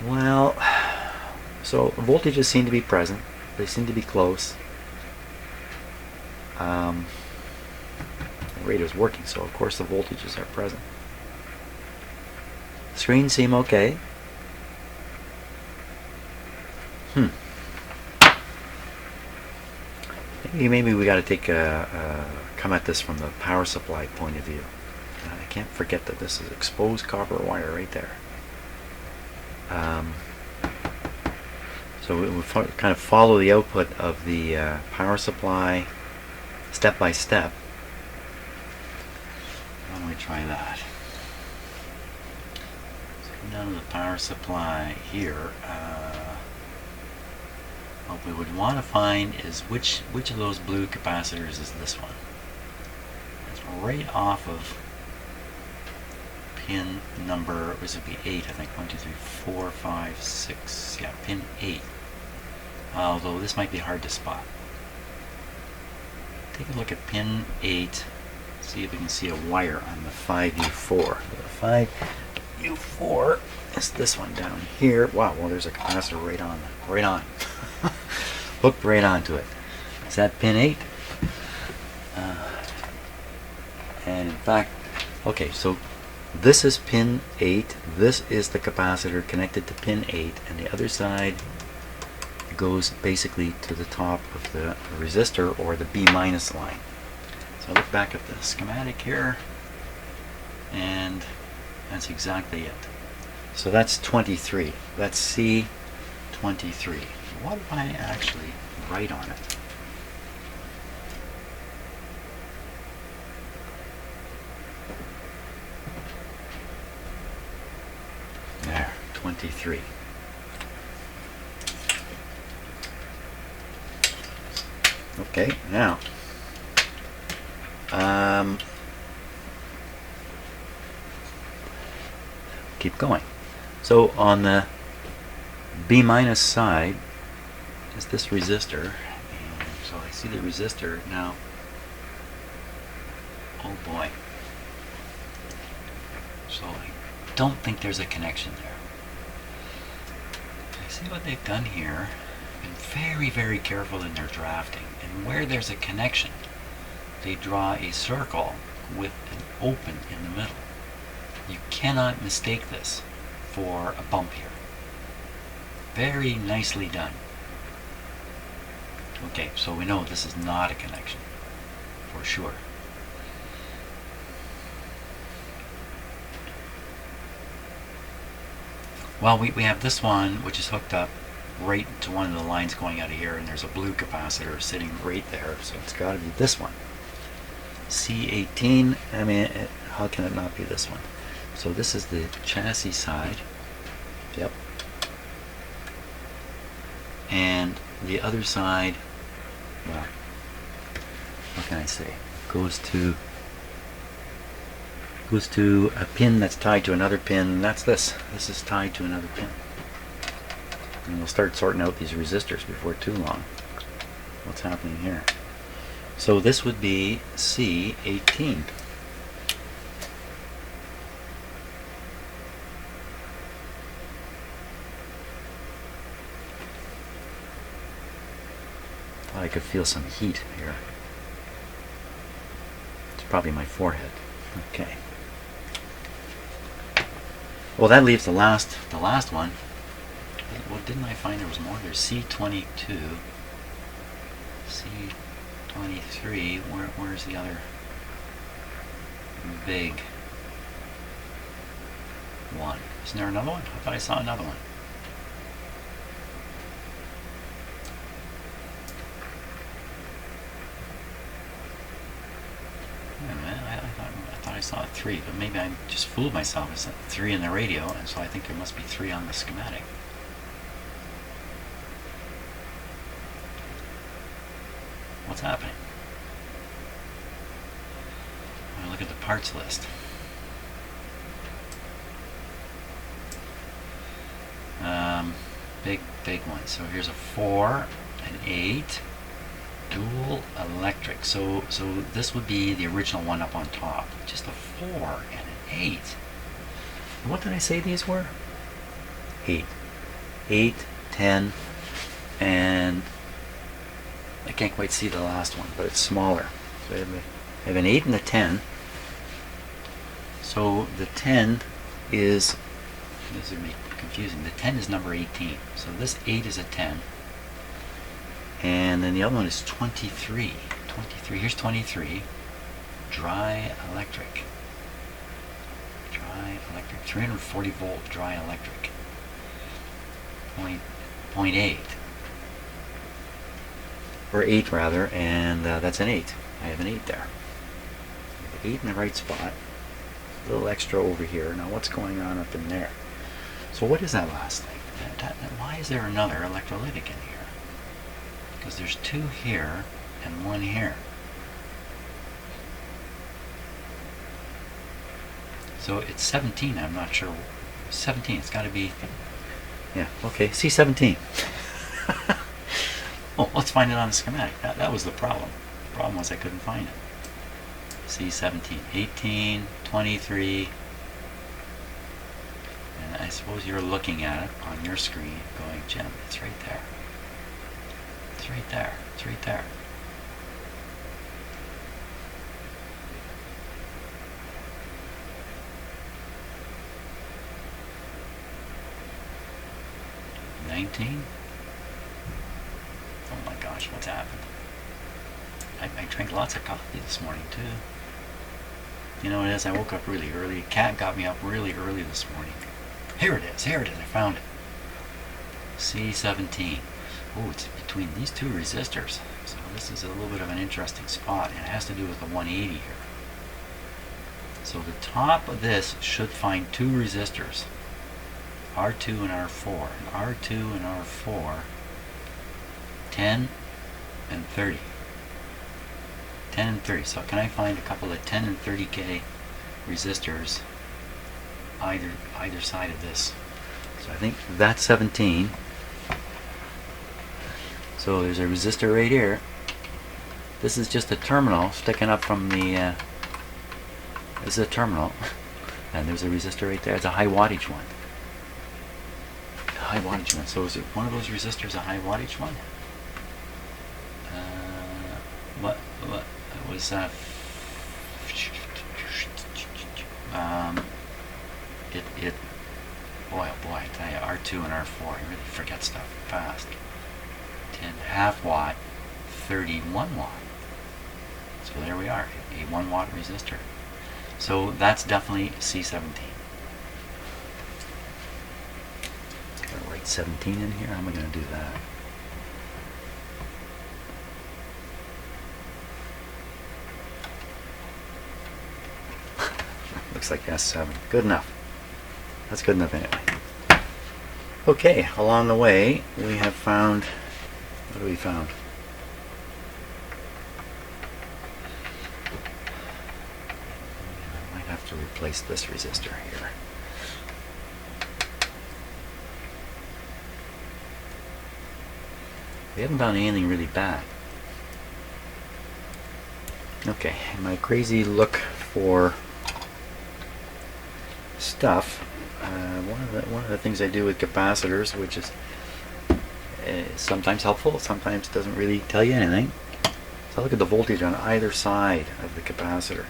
[SPEAKER 1] Well, so voltages seem to be present. They seem to be close. The radio's working, so of course the voltages are present. Screens seem okay. Maybe we got to take come at this from the power supply point of view. I can't forget that this is exposed copper wire right there. So it would kind of follow the output of the power supply step by step. Why don't we try that? So come down to the power supply here. What we would want to find is which of those blue capacitors is this one. It's right off of pin number, this would be 8, I think. 1, 2, 3, 4, 5, 6, yeah, pin 8. Although this might be hard to spot. Take a look at pin 8, see if we can see a wire on the 5U4. The 5U4 is this one down here. Wow, well there's a capacitor right on. Hooked right onto it. Is that pin 8? And in fact, okay, so this is pin 8. This is the capacitor connected to pin 8, and the other side goes basically to the top of the resistor or the B- line. So I look back at the schematic here, and that's exactly it. So that's 23. That's C23. What if I actually write on it? There, 23. Okay, now keep going. So on the B- side is this resistor, and so I see the resistor now. Oh boy. So I don't think there's a connection there. I see what they've done here. Been very, very careful in their drafting, and where there's a connection they draw a circle with an open in the middle. You cannot mistake this for a bump here. Very nicely done. Okay, so we know this is not a connection for sure. Well, we have this one which is hooked up right to one of the lines going out of here, and there's a blue capacitor sitting right there, so it's got to be this one. C18, I mean, how can it not be this one? So this is the chassis side. Yep. and the other side, well, what can I say, goes to a pin that's tied to another pin. That's this is tied to another pin, and we'll start sorting out these resistors before too long. What's happening here? So this would be C18. Thought I could feel some heat here. It's probably my forehead. Okay. Well, that leaves the last one. Well, didn't I find there was more? There's C22, C23. Where's the other big one? Isn't there another one? I thought I saw another one. Wait a minute, I thought I saw 3, but maybe I just fooled myself. It's 3 in the radio, and so I think there must be 3 on the schematic. What's happening? I'll look at the parts list. Big one. So here's a 4, an 8, dual electric. So this would be the original one up on top. Just a 4 and an 8. What did I say these were? 8, 10, and I can't quite see the last one, but it's smaller. So I have an 8 and a 10. So the 10 is, this is confusing, the 10 is number 18. So this 8 is a 10. And then the other one is 23. 23, here's 23. Dry electric. 340 volt dry electric. 0.8. Or 8 rather, and that's an 8. I have an 8 there. 8 in the right spot. A little extra over here. Now what's going on up in there? So what is that last thing? Why is there another electrolytic in here? Because there's 2 here and 1 here. So it's 17, I'm not sure. 17, it's got to be, yeah, okay, C17. Oh, let's find it on the schematic. That was the problem. The problem was I couldn't find it. C17, 18, 23. And I suppose you're looking at it on your screen going, Jim, it's right there. It's right there. It's right there. $19. Oh my gosh, what's happened? I drank lots of coffee this morning too. You know what it is? I woke up really early. Cat got me up really early this morning. Here it is, I found it. C17. Oh, it's between these 2 resistors. So this is a little bit of an interesting spot. And it has to do with the 180 here. So the top of this should find 2 resistors. R2 and R4. And R2 and R4, 10 and 30. 10 and 30. So can I find a couple of 10 and 30K resistors either side of this? So I think that's 17. So there's a resistor right here. This is just a terminal sticking up from the, this is a terminal. And there's a resistor right there. It's a high wattage one. High wattage one. So is it one of those resistors a high wattage one? What it was boy oh boy, I tell you, R2 and R4, I really forget stuff fast. 10 half watt, 31 watt. So there we are, a 1 watt resistor. So that's definitely C17. Gotta write 17 in here. How am I going to do that? Looks like S7. Good enough. That's good enough anyway. Okay, along the way we have found, what have we found? I might have to replace this resistor here. We haven't done anything really bad. Okay, in my crazy look for stuff, one of the things I do with capacitors, which is sometimes helpful, sometimes doesn't really tell you anything. So I look at the voltage on either side of the capacitor.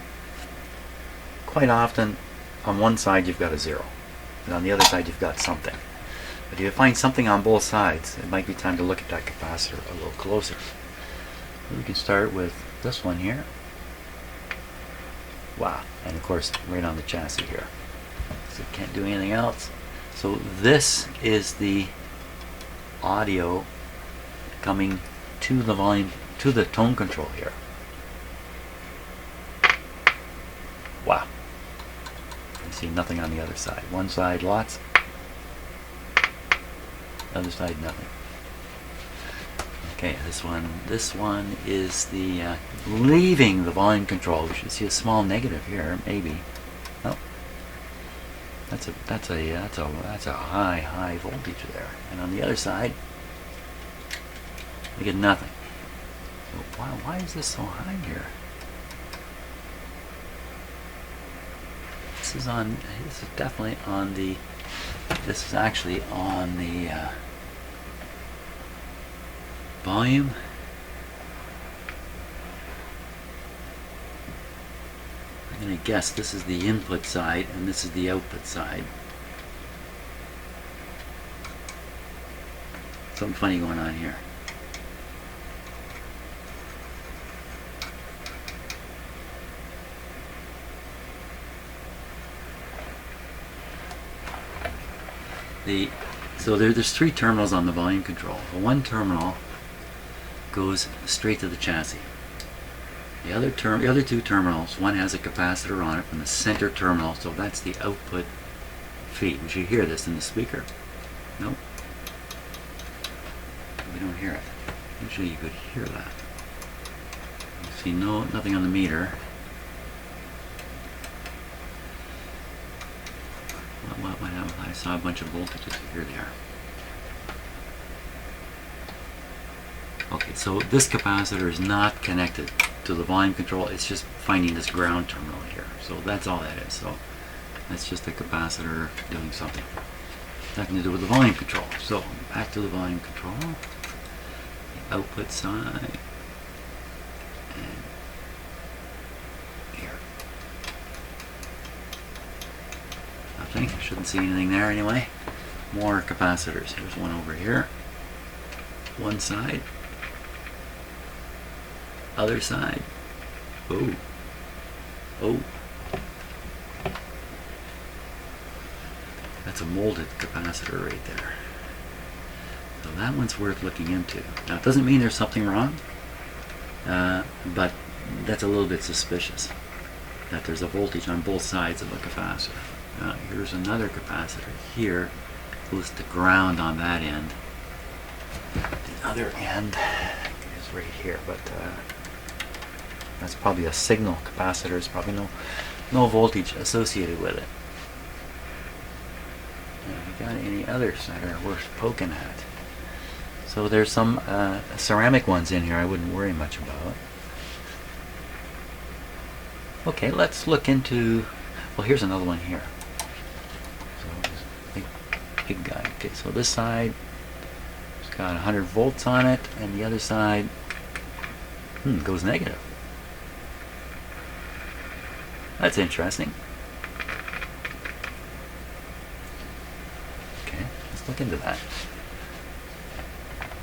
[SPEAKER 1] Quite often, on one side you've got a 0, and on the other side you've got something. But if you find something on both sides, it might be time to look at that capacitor a little closer. We can start with this one here. Wow, and of course right on the chassis here. So you can't do anything else. So this is the audio coming to the volume, to the tone control here. Wow. You see nothing on the other side. One side lots, other side nothing. Okay, this one is the leaving the volume control. We should see a small negative here, maybe. Oh, that's a high voltage there. And on the other side, we get nothing. So why is this so high here? This is definitely on the. This is actually on the volume. I'm going to guess this is the input side and this is the output side. Something funny going on here. So there's 3 terminals on the volume control. The one terminal goes straight to the chassis. The other 2 terminals, one has a capacitor on it from the center terminal, so that's the output feed. We should hear this in the speaker. Nope. We don't hear it. Usually you could hear that. You see nothing on the meter. I saw a bunch of voltages. Here they are. Okay, so this capacitor is not connected to the volume control. It's just finding this ground terminal here. So that's all that is. So that's just a capacitor doing something. Nothing to do with the volume control. So back to the volume control. The output side. And here. Nothing. Shouldn't see anything there anyway. More capacitors. Here's one over here. One side. Other side. Oh. Oh. That's a molded capacitor right there. So that one's worth looking into. Now it doesn't mean there's something wrong, but that's a little bit suspicious that there's a voltage on both sides of a capacitor. Now here's another capacitor here. Goes to ground on that end. The other end is right here, but that's probably a signal capacitor. There's probably no voltage associated with it. Have we got any others that are worth poking at? So there's some ceramic ones in here I wouldn't worry much about. Okay, let's look into, well, here's another one here. So big guy. Okay, so this side has got 100 volts on it, and the other side goes negative. That's interesting. Okay, let's look into that.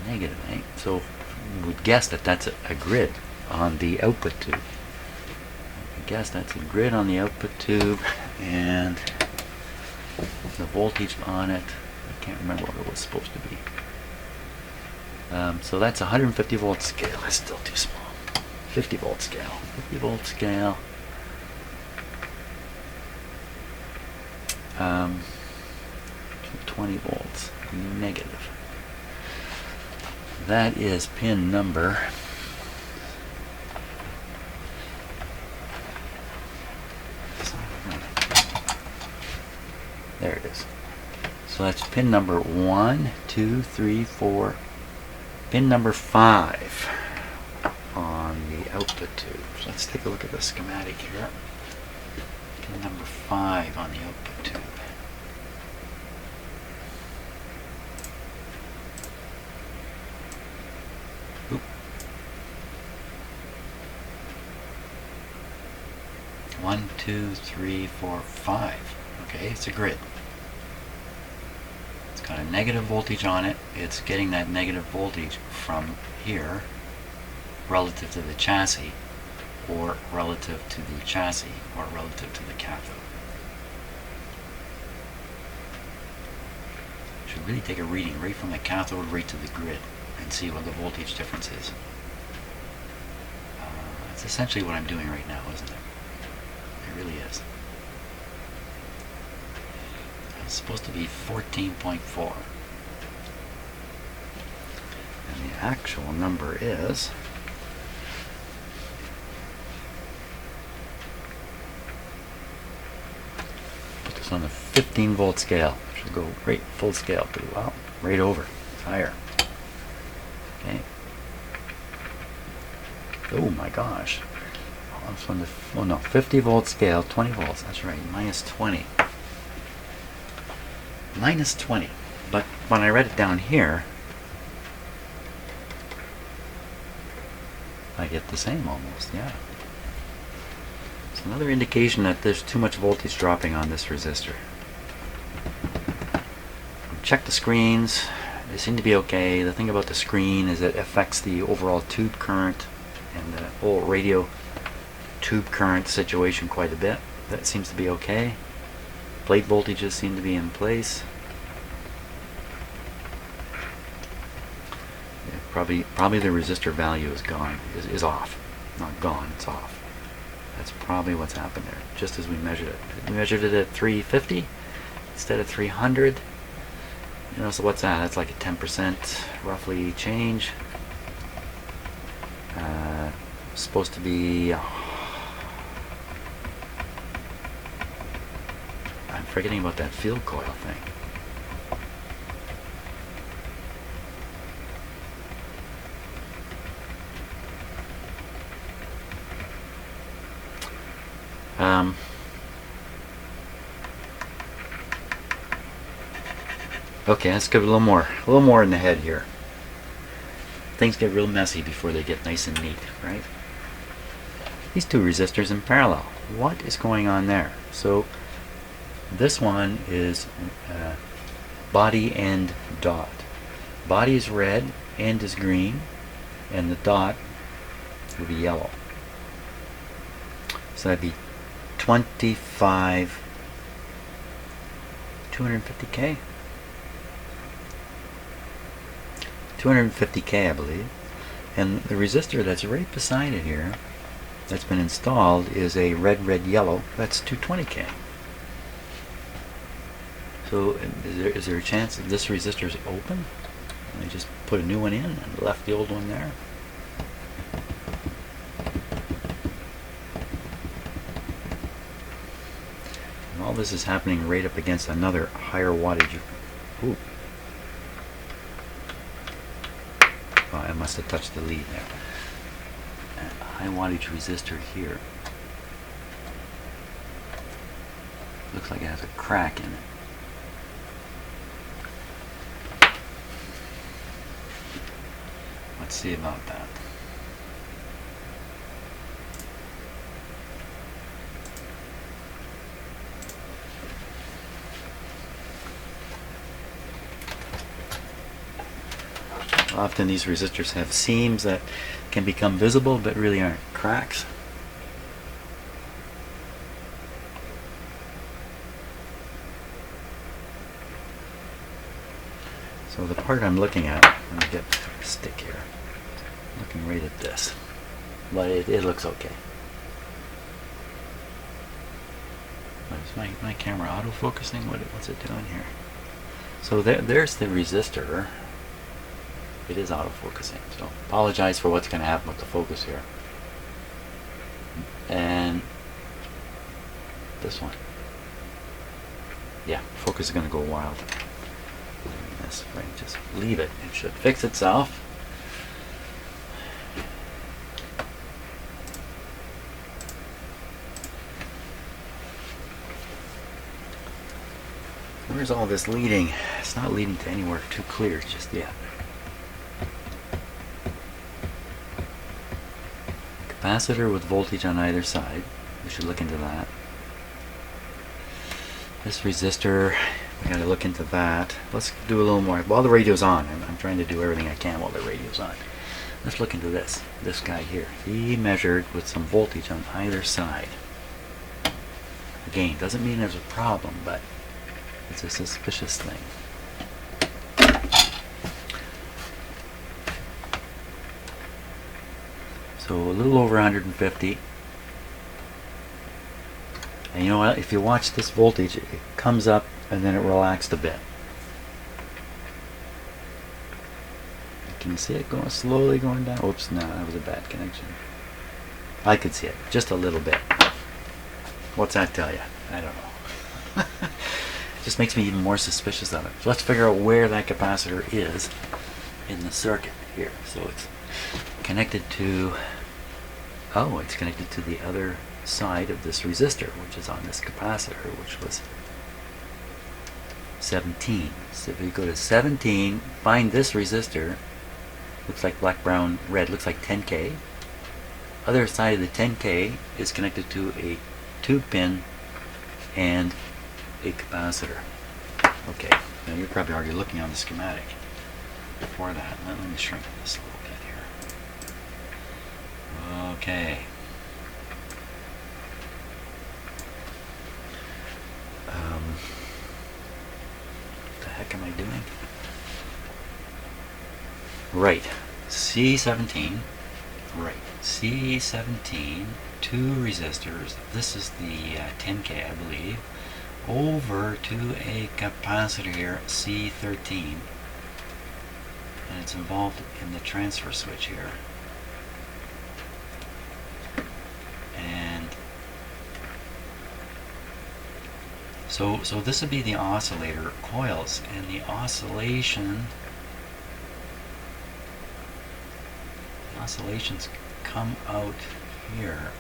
[SPEAKER 1] Negative, eh? So we would guess that that's a grid on the output tube. I guess that's a grid on the output tube, and the voltage on it, I can't remember what it was supposed to be. So that's 150 volt scale. That's still too small. 50 volt scale. 50 volt scale. 20 volts. negative. That is pin number there it is. So that's pin number 1, 2, 3, 4, pin number 5 on the output tube. So let's take a look at the schematic here. Pin number 5 on the output tube. Oop. 1, 2, 3, 4, 5. Okay, it's a grid. It's got a negative voltage on it. It's getting that negative voltage from here relative to the chassis, or relative to the chassis, or relative to the cathode. Should really take a reading right from the cathode right to the grid and see what the voltage difference is. That's essentially what I'm doing right now, isn't it? It really is. It's supposed to be 14.4. And the actual number is put this on the 15 volt scale. Should go right full scale pretty well. Right over. It's higher. Okay. Oh my gosh. It's on the, oh no, 50 volt scale, 20 volts. That's right, minus 20. Minus 20. But when I read it down here, I get the same almost, yeah. It's another indication that there's too much voltage dropping on this resistor. Check the screens. They seem to be okay. The thing about the screen is it affects the overall tube current and the whole radio tube current situation quite a bit. That seems to be okay. Plate voltages seem to be in place. Yeah, probably the resistor value is gone, is off. Not gone, it's off. That's probably what's happened there, just as we measured it. We measured it at 350 instead of 300. You know, so what's that? That's like a 10% roughly change. Supposed to be, I'm forgetting about that field coil thing. Okay, let's give it a little more in the head here. Things get real messy before they get nice and neat, right? These two resistors in parallel. What is going on there? So this one is body and dot. Body is red, end is green, and the dot will be yellow. So that'd be 250K. 250K, I believe. And the resistor that's right beside it here, that's been installed, is a red, yellow. That's 220K. So is there a chance that this resistor is open? And they just put a new one in and left the old one there? And all this is happening right up against another higher wattage. Ooh. Oh, I must have touched the lead there. A high wattage resistor here. Looks like it has a crack in it. Let's see about that. Often these resistors have seams that can become visible but really aren't cracks. So the part I'm looking at, let me get a stick here. I'm looking right at this, but it looks okay. Is my camera auto-focusing? What's it doing here? So there's the resistor. It is autofocusing, so apologize for what's going to happen with the focus here. And this one. Yeah, focus is going to go wild. This, right, just leave it. It should fix itself. Where's all this leading? It's not leading to anywhere too clear just yet. Capacitor with voltage on either side. We should look into that. This resistor, we got to look into that. Let's do a little more. While the radio's on, I'm trying to do everything I can while the radio's on. Let's look into this. This guy here. He measured with some voltage on either side. Again, doesn't mean there's a problem, but it's a suspicious thing. So a little over 150. And you know what? If you watch this voltage, it comes up and then it relaxed a bit. Can you see it going slowly going down? Oops, no, that was a bad connection. I could see it just a little bit. What's that tell you? I don't know. It just makes me even more suspicious of it. So let's figure out where that capacitor is in the circuit here. So it's connected to, oh, it's connected to the other side of this resistor, which is on this capacitor, which was 17. So if we go to 17, find this resistor, looks like black, brown, red, looks like 10K. Other side of the 10K is connected to a 2-pin and a capacitor. Okay, now you're probably already looking on the schematic. Before that, let me shrink this a little bit here. Okay. What the heck am I doing? Right, C17. Right, C17, two resistors. This is the 10K, I believe, over to a capacitor here, C13. And it's involved in the transfer switch here. And so this would be the oscillator coils, and the oscillations come out here,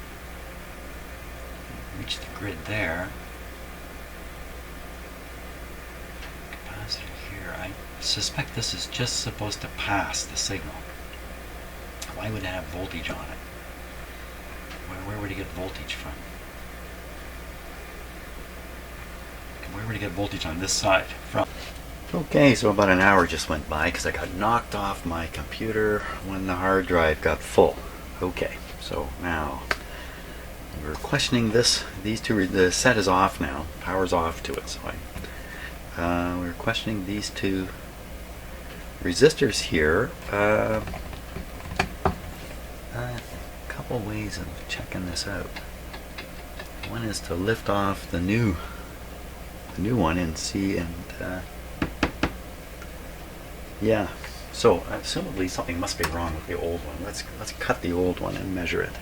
[SPEAKER 1] reach the grid there. Capacitor here. I suspect this is just supposed to pass the signal. Why would it have voltage on it? Where would it get voltage from? And where would it get voltage on this side from? Okay, so about an hour just went by because I got knocked off my computer when the hard drive got full. Okay, so now we're questioning these two. The set is off now, power's off to it. So we're questioning these two resistors here. A couple ways of checking this out. One is to lift off the new one and see, and yeah, so assumably something must be wrong with the old one. Let's cut the old one and measure it.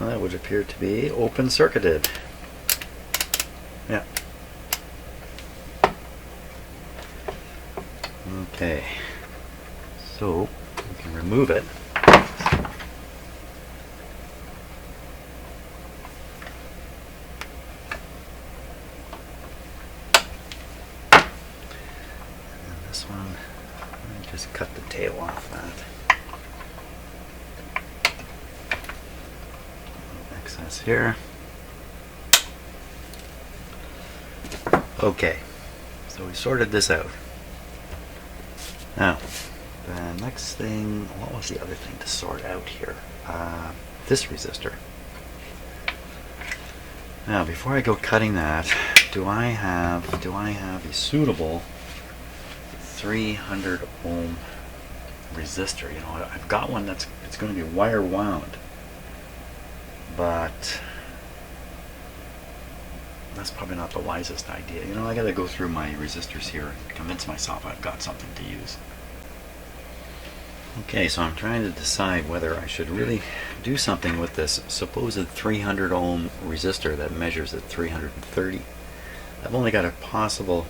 [SPEAKER 1] Well, that would appear to be open circuited. Yeah. Okay. So we can remove it. And this one, let me just cut the tail off that. Excess here. Okay, so we sorted this out. Now, the next thing, what was the other thing to sort out here? This resistor. Now, before I go cutting that, do I have a suitable 300 ohm resistor? You know, I've got one it's going to be wire wound, but that's probably not the wisest idea. You know, I got to go through my resistors here and convince myself I've got something to use. Okay, so I'm trying to decide whether I should really do something with this supposed 300 ohm resistor that measures at 330. I've only got a possible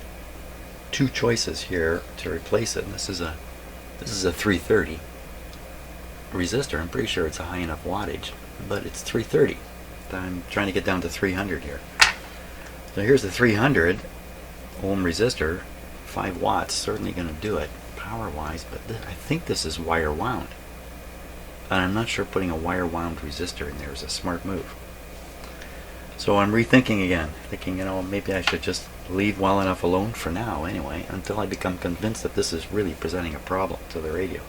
[SPEAKER 1] two choices here to replace it, and this is a 330 resistor. I'm pretty sure it's a high enough wattage, but it's 330. I'm trying to get down to 300 here. So here's the 300 ohm resistor, 5 watts, certainly going to do it power wise, but I think this is wire wound, and I'm not sure putting a wire wound resistor in there is a smart move. So I'm rethinking again, thinking, you know, maybe I should just leave well enough alone for now anyway, until I become convinced that this is really presenting a problem to the radio,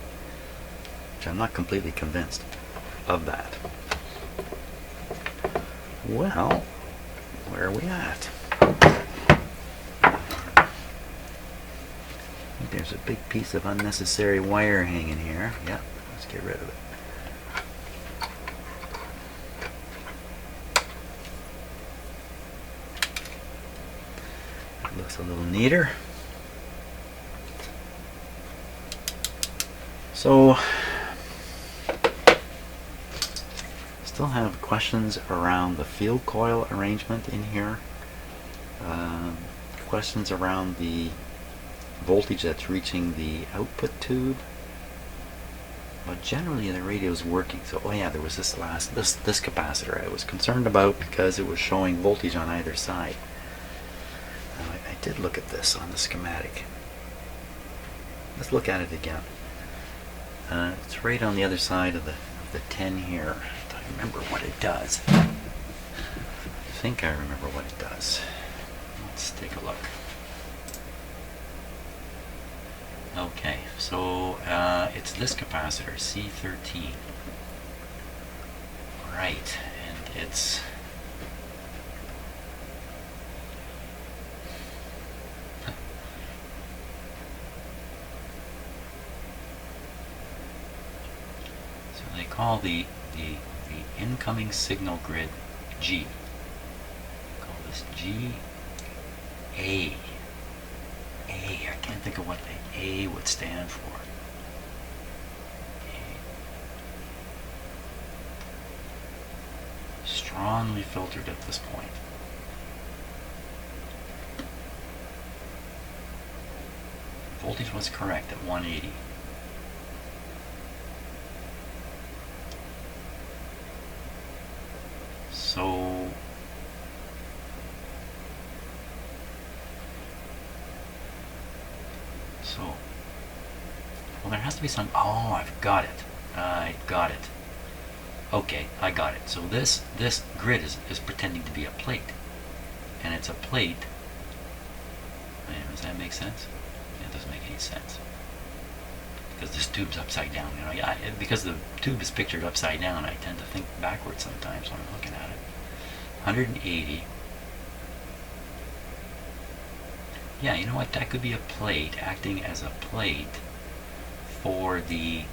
[SPEAKER 1] which I'm not completely convinced of that. Well, where are we at? There's a big piece of unnecessary wire hanging here. Yeah, let's get rid of it. It looks a little neater. So, still have questions around the field coil arrangement in here. Questions around the voltage that's reaching the output tube, but generally the radio is working. So, oh yeah, there was this capacitor I was concerned about because it was showing voltage on either side. Now, I did look at this on the schematic. Let's look at it again. It's right on the other side of the 10 here. I remember what it does. I think I remember what it does. Let's take a look. Okay, so it's this capacitor, C13. Right, and it's so they call the incoming signal grid G. Call this G A. I can't think of what the A would stand for. Strongly filtered at this point. Voltage was correct at 180. So well, there has to be some. Oh, I've got it. I got it. Okay, I got it. So this grid is pretending to be a plate, and it's a plate. Does that make sense? It doesn't make any sense because this tube's upside down. You know, because the tube is pictured upside down, I tend to think backwards sometimes when I'm looking at it. 180. Yeah, you know what? That could be a plate acting as a plate for the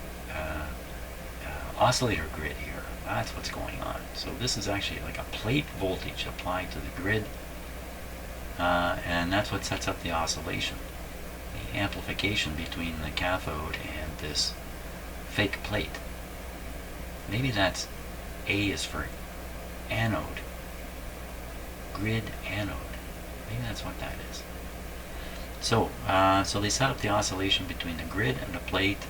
[SPEAKER 1] oscillator grid here. That's what's going on. So this is actually like a plate voltage applied to the grid, and that's what sets up the oscillation, the amplification between the cathode and this fake plate. Maybe that's A is for anode, grid anode. Maybe that's what that is. So, so they set up the oscillation between the grid and the plate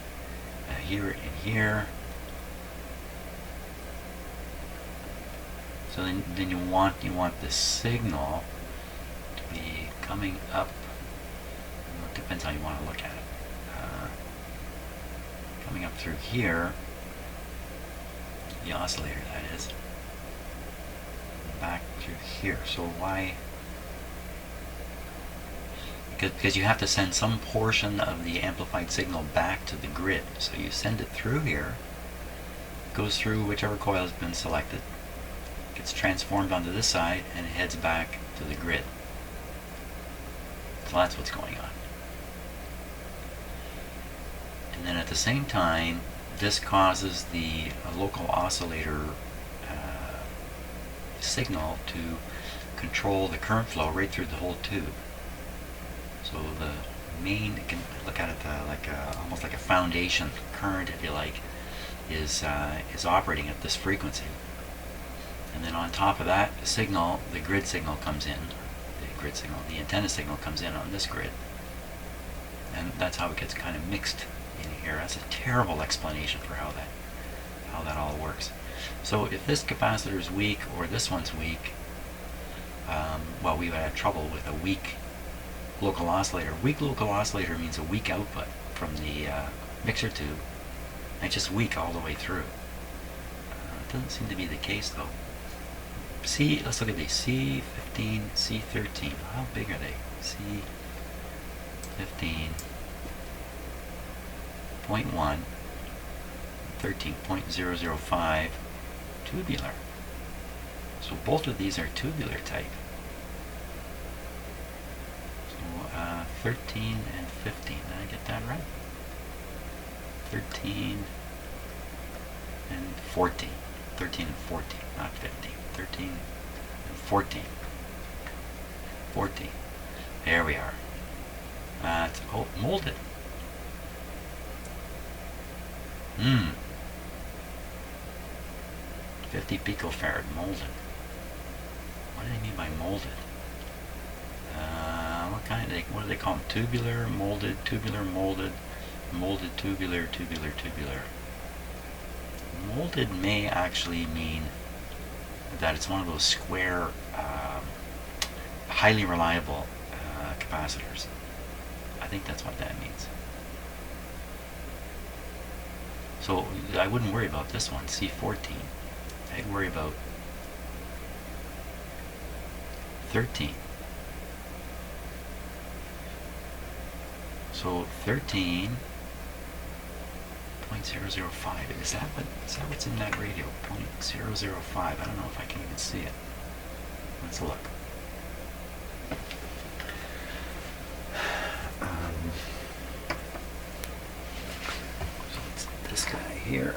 [SPEAKER 1] here and here. So then you want the signal to be coming up. Well, it depends how you want to look at it. Coming up through here, the oscillator that is, back through here. So why? because you have to send some portion of the amplified signal back to the grid. So you send it through here, goes through whichever coil has been selected, gets transformed onto this side, and it heads back to the grid. So that's what's going on. And then at the same time, this causes the local oscillator signal to control the current flow right through the whole tube. So the main, you can look at it like almost like a foundation current, if you like, is operating at this frequency. And then on top of that signal, the grid signal comes in. The antenna signal comes in on this grid. And that's how it gets kind of mixed in here. That's a terrible explanation for how that all works. So if this capacitor is weak or this one's weak, well, we would have trouble with a weak local oscillator. Weak local oscillator means a weak output from the mixer tube. And it's just weak all the way through. It doesn't seem to be the case though. Let's look at these. C15, C13. How big are they? C15.1, 13.005, tubular. So both of these are tubular type. So 13 and 15. Did I get that right? 13 and 14. 13 and 14, not 15. 13 and 14. 14. There we are. It's molded. 50 picofarad molded. What do they mean by molded? What do they call them? Tubular, molded, molded, tubular, tubular. Molded may actually mean that it's one of those square, highly reliable capacitors. I think that's what that means. So I wouldn't worry about this one, C14. I'd worry about 13. So 13.005. Is that what's in that radio? 0.005. I don't know if I can even see it. Let's look. So it's this guy here.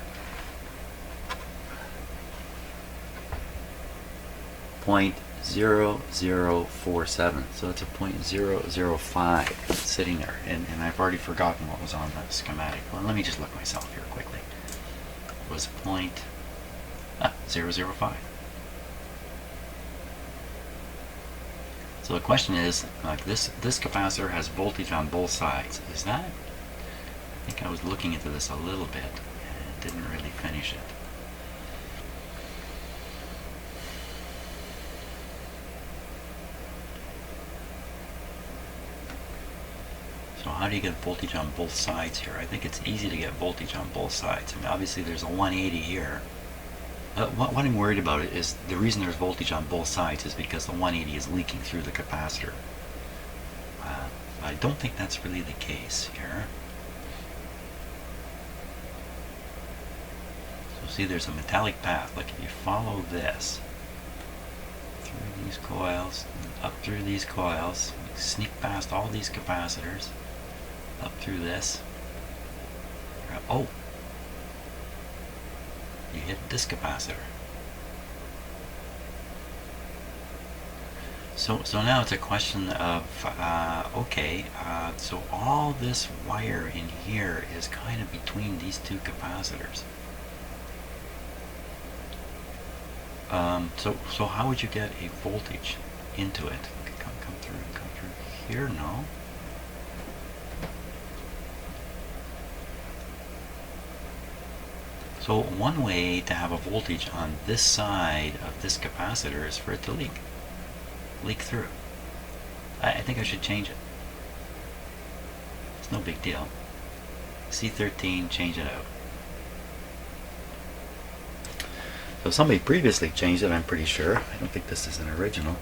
[SPEAKER 1] 0.0047. So it's a 0.005 sitting there, and I've already forgotten what was on the schematic. Well, let me just look myself here quickly. It was 0.005. So the question is, like this capacitor has voltage on both sides. Is that? I think I was looking into this a little bit and didn't really finish it. So how do you get voltage on both sides here? I think it's easy to get voltage on both sides. I mean, obviously there's a 180 here. What I'm worried about is the reason there's voltage on both sides is because the 180 is leaking through the capacitor. I don't think that's really the case here. So see, there's a metallic path. Like if you follow this through these coils, up through these coils, sneak past all these capacitors, up through this. Oh! You hit this capacitor. So now it's a question of, so all this wire in here is kind of between these two capacitors. So how would you get a voltage into it? Come through here? No. So one way to have a voltage on this side of this capacitor is for it to leak through. I think I should change it. It's no big deal. C13, change it out. So somebody previously changed it, I'm pretty sure. I don't think this is an original.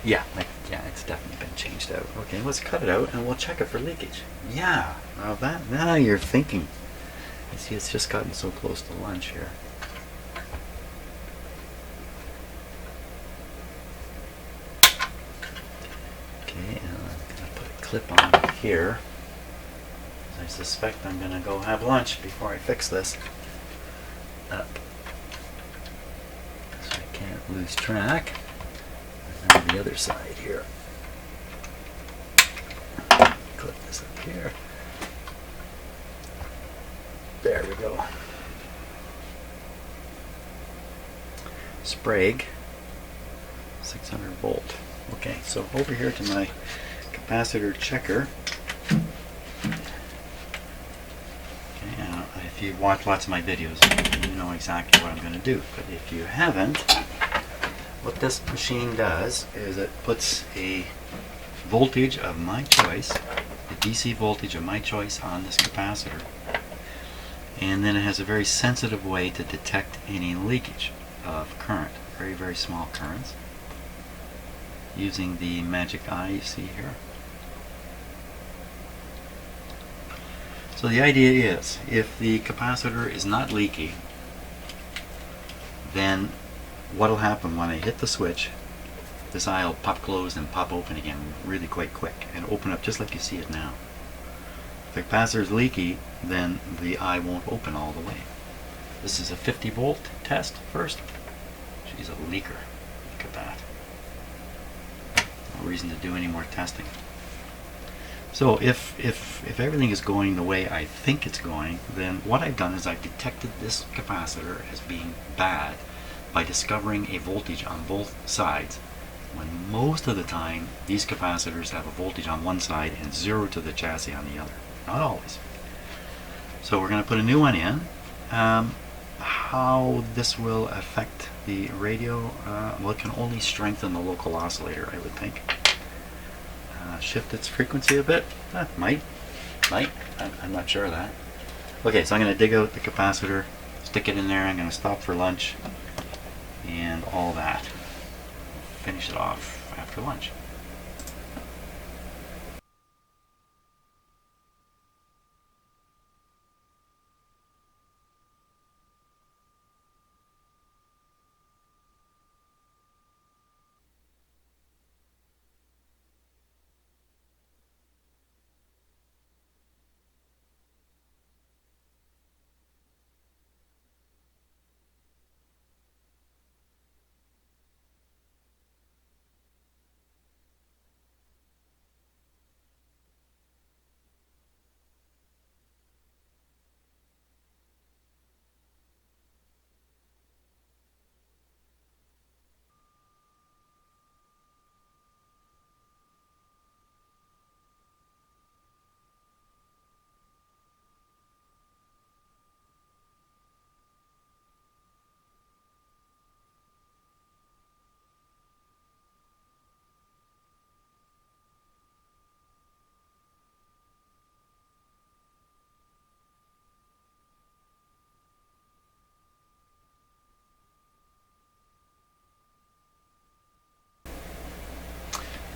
[SPEAKER 1] Yeah, yeah, it's definitely been changed out. Okay, let's cut it out and we'll check it for leakage. Yeah, now you're thinking. You see, it's just gotten so close to lunch here. Okay, and I'm going to put a clip on here. I suspect I'm going to go have lunch before I fix this up. So I can't lose track. And then the other side here. Clip this up here. There we go. Sprague 600 volt. Okay, so over here to my capacitor checker. If you've watched lots of my videos, you know exactly what I'm going to do. But if you haven't, what this machine does is it puts a voltage of my choice, the DC voltage of my choice, on this capacitor. And then it has a very sensitive way to detect any leakage of current, very, very small currents, using the magic eye you see here. So the idea is, if the capacitor is not leaky, then what will happen when I hit the switch, this eye will pop closed and pop open again really quite quick and open up just like you see it now. If the capacitor is leaky, then the eye won't open all the way. This is a 50 volt test first. She's a leaker. Look at that. No reason to do any more testing. So if everything is going the way I think it's going, then what I've done is I've detected this capacitor as being bad by discovering a voltage on both sides, when most of the time these capacitors have a voltage on one side and zero to the chassis on the other. Not always. So we're going to put a new one in. How this will affect the radio, well, it can only strengthen the local oscillator, I would think. Shift its frequency a bit. Might. I'm not sure of that. Okay, so I'm going to dig out the capacitor, stick it in there. I'm going to stop for lunch and all that. Finish it off after lunch.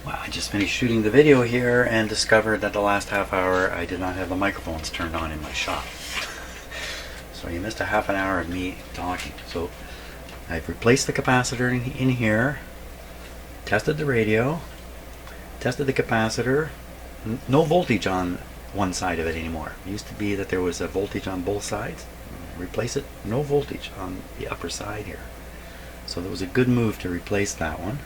[SPEAKER 1] Well, I just finished shooting the video here and discovered that the last half hour I did not have the microphones turned on in my shop. So you missed a half an hour of me talking. So I've replaced the capacitor in here, tested the radio, tested the capacitor. No voltage on one side of it anymore. It used to be that there was a voltage on both sides. Replace it, no voltage on the upper side here. So that was a good move to replace that one.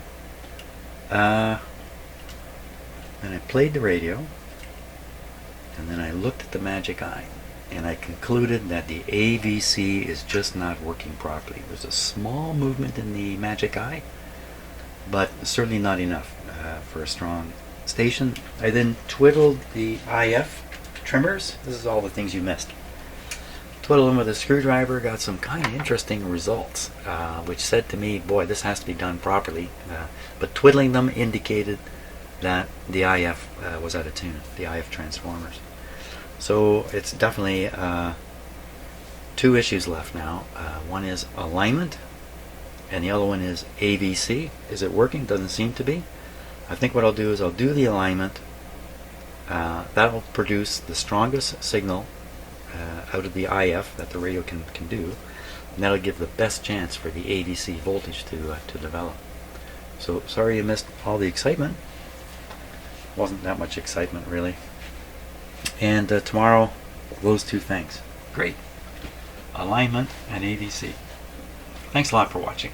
[SPEAKER 1] Then I played the radio, and then I looked at the magic eye, and I concluded that the AVC is just not working properly. There's a small movement in the magic eye, but certainly not enough for a strong station. I then twiddled the IF trimmers. This is all the things you missed. Twiddled them with a screwdriver, got some kind of interesting results, which said to me, boy, this has to be done properly. But twiddling them indicated that the IF was out of tune, the IF transformers. So it's definitely two issues left now. One is alignment, and the other one is AVC. Is it working? Doesn't seem to be. I think what I'll do is I'll do the alignment. That will produce the strongest signal out of the IF that the radio can do, and that'll give the best chance for the ADC voltage to develop. So sorry you missed all the excitement. Wasn't that much excitement really. And tomorrow, those two things. Great. Alignment and ADC. Thanks a lot for watching.